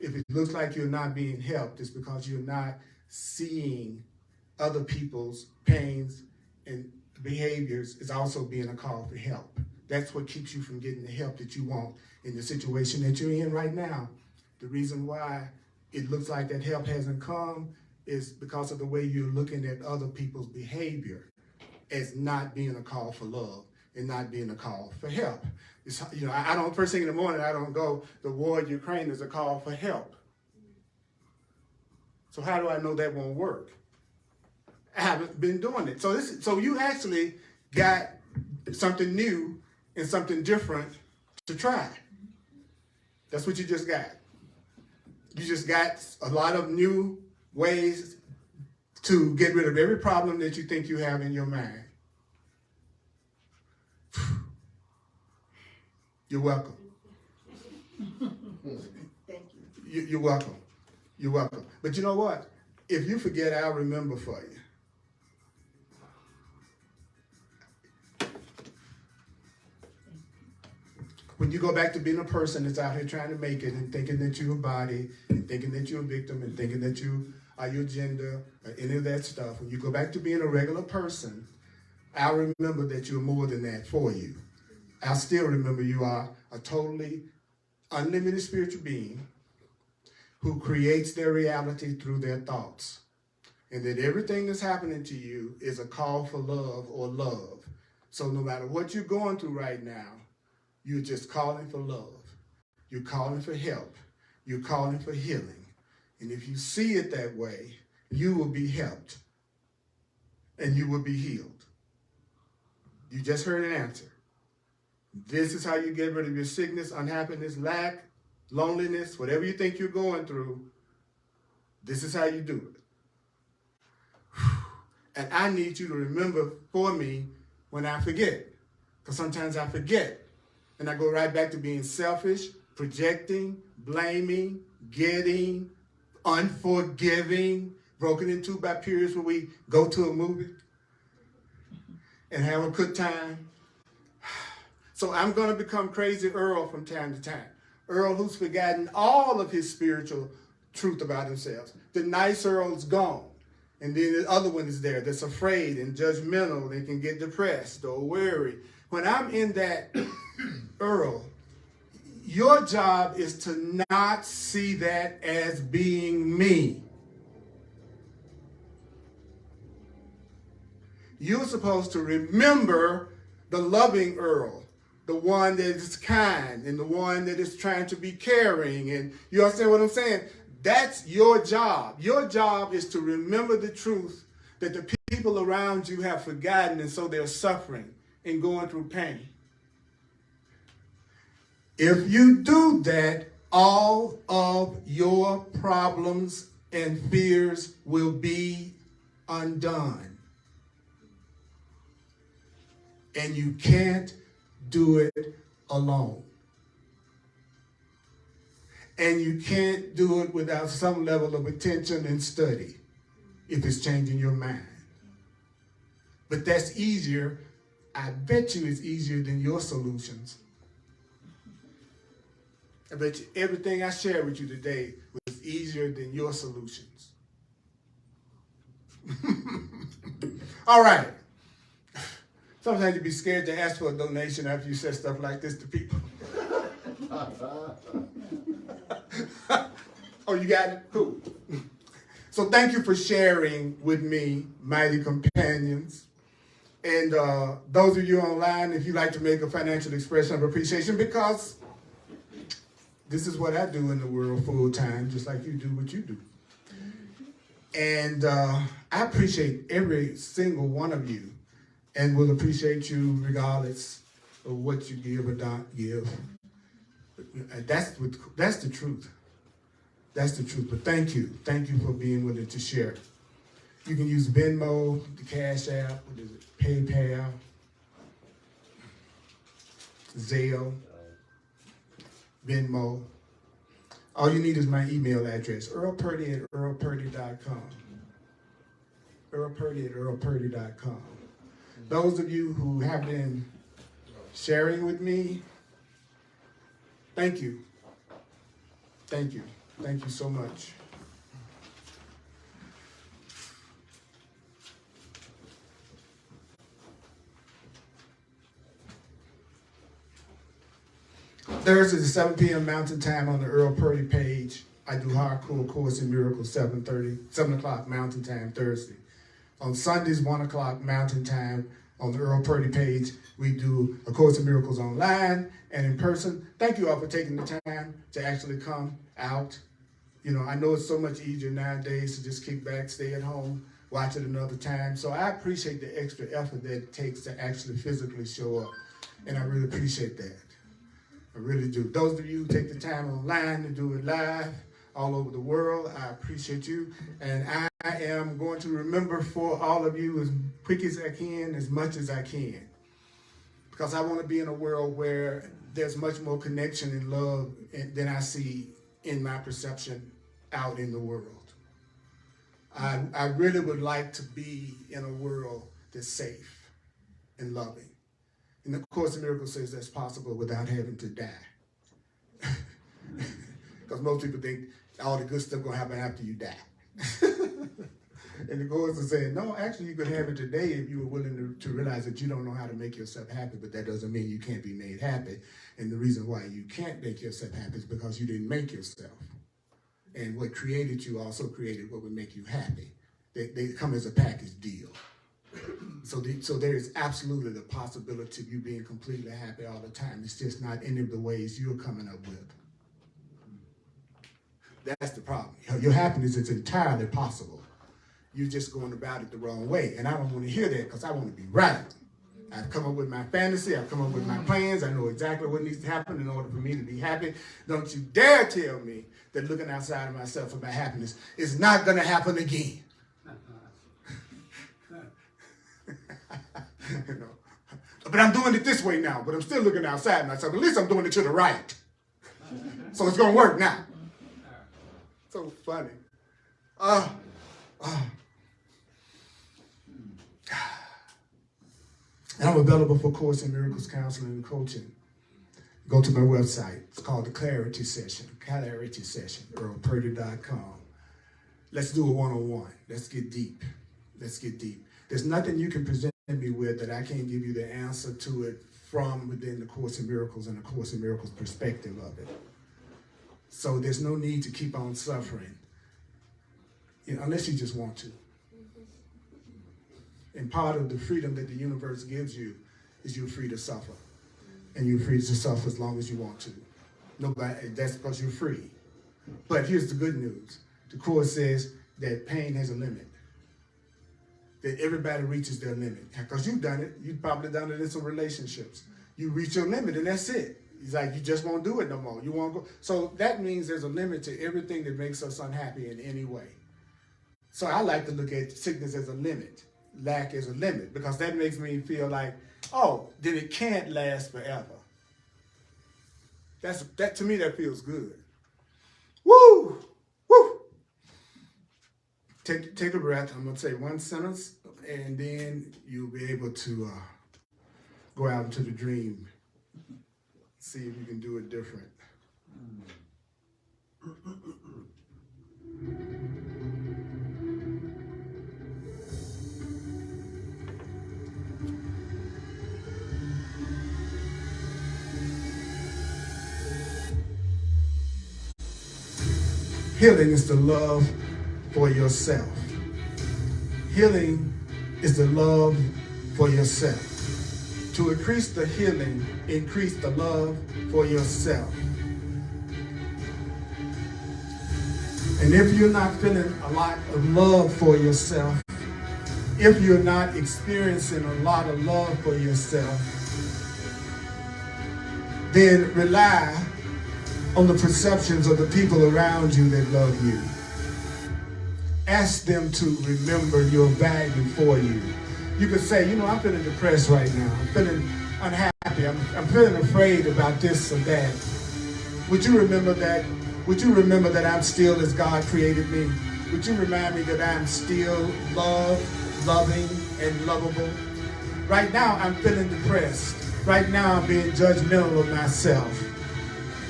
If it looks like you're not being helped, it's because you're not seeing other people's pains and behaviors is also being a call for help. That's what keeps you from getting the help that you want in the situation that you're in right now. The reason why it looks like that help hasn't come is because of the way you're looking at other people's behavior as not being a call for love and not being a call for help. It's, I don't, first thing in the morning, I don't go, the war in Ukraine is a call for help. So how do I know that won't work? I haven't been doing it. So you actually got something new and something different to try. That's what you just got. You just got a lot of new ways to get rid of every problem that you think you have in your mind. You're welcome. Thank you. You're welcome. You're welcome. But you know what? If you forget, I'll remember for you. When you go back to being a person that's out here trying to make it and thinking that you're a body and thinking that you're a victim and thinking that you are your gender or any of that stuff, when you go back to being a regular person, I'll remember that you're more than that for you. I'll still remember you are a totally unlimited spiritual being who creates their reality through their thoughts. And that everything that's happening to you is a call for love or love. So no matter what you're going through right now, you're just calling for love. You're calling for help. You're calling for healing. And if you see it that way, you will be helped and you will be healed. You just heard an answer. This is how you get rid of your sickness, unhappiness, lack, loneliness, whatever you think you're going through. This is how you do it. And I need you to remember for me when I forget. Because sometimes I forget. And I go right back to being selfish, projecting, blaming, getting, unforgiving, broken into by periods where we go to a movie and have a good time. So I'm going to become crazy Earl from time to time. Earl who's forgotten all of his spiritual truth about himself. The nice Earl's gone. And then the other one is there that's afraid and judgmental and can get depressed or worried. When I'm in that Earl, your job is to not see that as being me. You're supposed to remember the loving Earl, the one that is kind and the one that is trying to be caring. And you understand what I'm saying? That's your job. Your job is to remember the truth that the people around you have forgotten, and so they're suffering and going through pain. If you do that, all of your problems and fears will be undone. And you can't do it alone. And you can't do it without some level of attention and study if it's changing your mind. But that's easier. I bet you it's easier than your solutions. I bet you everything I shared with you today was easier than your solutions. All right. Sometimes you be scared to ask for a donation after you say stuff like this to people. Oh, you got it? Cool. So thank you for sharing with me, mighty companions. And those of you online, if you'd like to make a financial expression of appreciation, because this is what I do in the world full time, just like you do what you do. And I appreciate every single one of you, and will appreciate you regardless of what you give or don't give. That's the truth. That's the truth. But thank you. Thank you for being willing to share. You can use Venmo, the Cash App, what is it? PayPal, Zelle, Venmo. All you need is my email address, earlpurdy@earlpurdy.com. earlpurdy@earlpurdy.com. Those of you who have been sharing with me, thank you. Thank you. Thank you so much. Thursday is 7 p.m. Mountain Time on the Earl Purdy page. I do Hardcore Course in Miracles 7 o'clock Mountain Time Thursday. On Sundays, 1 o'clock Mountain Time on the Earl Purdy page, we do A Course in Miracles online and in person. Thank you all for taking the time to actually come out. You know, I know it's so much easier nowadays to just kick back, stay at home, watch it another time. So I appreciate the extra effort that it takes to actually physically show up. And I really appreciate that. I really do. Those of you who take the time online to do it live all over the world, I appreciate you. And I am going to remember for all of you as quick as I can, as much as I can. Because I want to be in a world where there's much more connection and love than I see in my perception out in the world. I really would like to be in a world that's safe and loving. And of course, the miracle says that's possible without having to die. Because most people think all the good stuff going to happen after you die. And the Course is saying, no, actually you could have it today if you were willing to realize that you don't know how to make yourself happy, but that doesn't mean you can't be made happy. And the reason why you can't make yourself happy is because you didn't make yourself. And what created you also created what would make you happy. They come as a package deal. So there is absolutely the possibility of you being completely happy all the time. It's just not any of the ways you're coming up with. That's the problem. Your happiness is entirely possible. You're just going about it the wrong way. And I don't want to hear that because I want to be right. I've come up with my fantasy. I've come up with my plans. I know exactly what needs to happen in order for me to be happy. Don't you dare tell me that looking outside of myself for my happiness is not going to happen again. You know, but I'm doing it this way now, but I'm still looking outside myself. At least I'm doing it to the right. So it's going to work now. So funny. And I'm available for Course in Miracles counseling and coaching. Go to my website. It's called the Clarity Session, earlpurdy.com. Let's do a one-on-one. Let's get deep. Let's get deep. There's nothing you can present me with that I can't give you the answer to it from within the Course in Miracles and the Course in Miracles perspective of it. So there's no need to keep on suffering, unless you just want to. And part of the freedom that the universe gives you is you're free to suffer. And you're free to suffer as long as you want to. That's because you're free. But here's the good news. The Course says that pain has a limit. That everybody reaches their limit. Because you've done it. You've probably done it in some relationships. You reach your limit and that's it. It's like you just won't do it no more. You won't go. So that means there's a limit to everything that makes us unhappy in any way. So I like to look at sickness as a limit, lack as a limit, because that makes me feel like oh, then it can't last forever. That to me, that feels good. Woo! Woo! Take a breath. I'm gonna say one sentence, and then you'll be able to go out into the dream. See if you can do it different. Healing is the love for yourself. Healing is the love for yourself. To increase the healing, increase the love for yourself. And if you're not feeling a lot of love for yourself, if you're not experiencing a lot of love for yourself, then rely on the perceptions of the people around you that love you. Ask them to remember your value for you. You could say, you know, I'm feeling depressed right now. I'm feeling unhappy. I'm feeling afraid about this or that. Would you remember that? Would you remember that I'm still as God created me? Would you remind me that I'm still loved, loving, and lovable? Right now, I'm feeling depressed. Right now, I'm being judgmental of myself.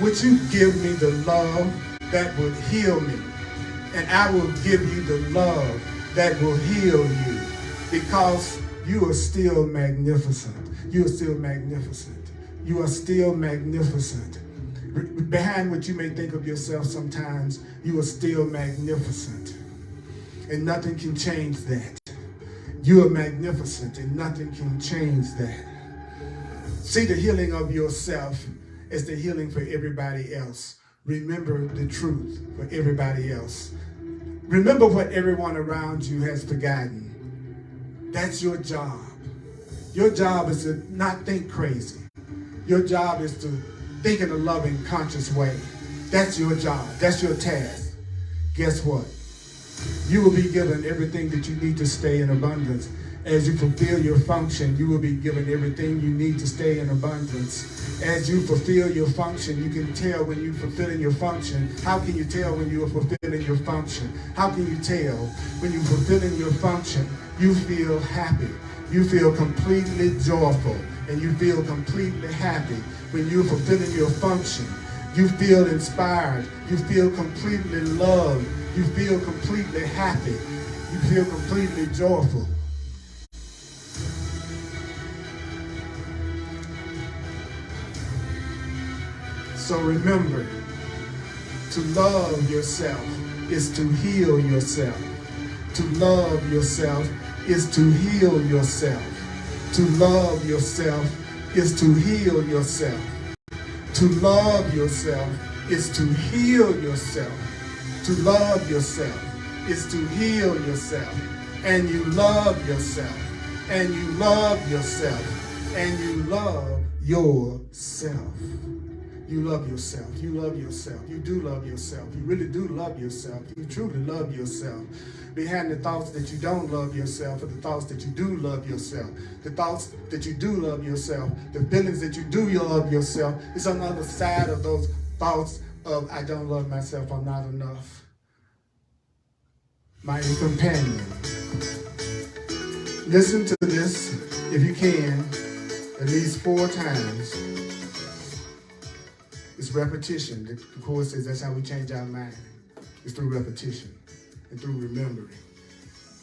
Would you give me the love that would heal me? And I will give you the love that will heal you, because you are still magnificent. You are still magnificent. You are still magnificent. Behind what you may think of yourself sometimes, you are still magnificent. And nothing can change that. You are magnificent, and nothing can change that. See the healing of yourself as the healing for everybody else. Remember the truth for everybody else. Remember what everyone around you has forgotten. That's your job. Your job is to not think crazy. Your job is to think in a loving, conscious way. That's your job. That's your task. Guess what? You will be given everything that you need to stay in abundance. As you fulfill your function, you will be given everything you need to stay in abundance. As you fulfill your function, you can tell when you're fulfilling your function. How can you tell when you are fulfilling your function? How can you tell when you're fulfilling your function? You feel happy. You feel completely joyful, and you feel completely happy when you're fulfilling your function. You feel inspired. You feel completely loved. You feel completely happy. You feel completely joyful. So remember, to love yourself is to heal yourself. To love yourself is to heal yourself. To love yourself is to heal yourself. To love yourself is to heal yourself. To love yourself is to heal yourself. And you love yourself. And you love yourself. And you love yourself. You love yourself. You love yourself. You do love yourself. You really do love yourself. You truly love yourself. Behind the thoughts that you don't love yourself are the thoughts that you do love yourself. The thoughts that you do love yourself, the feelings that you do love yourself, is on the other side of those thoughts of, I don't love myself, I'm not enough. My companion. Listen to this, if you can, at least 4 times. It's repetition. The Course says that's how we change our mind. It's through repetition and through remembering.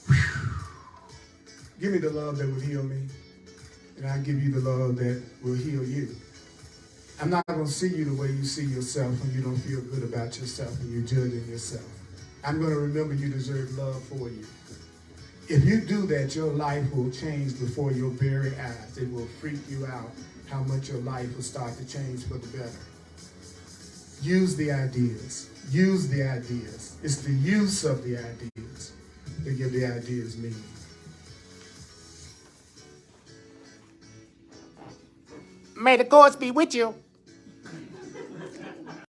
Whew. Give me the love that will heal me, and I'll give you the love that will heal you. I'm not going to see you the way you see yourself when you don't feel good about yourself and you're judging yourself. I'm going to remember you deserve love for you. If you do that, your life will change before your very eyes. It will freak you out how much your life will start to change for the better. Use the ideas. Use the ideas. It's the use of the ideas that give the ideas meaning. May the Course be with you.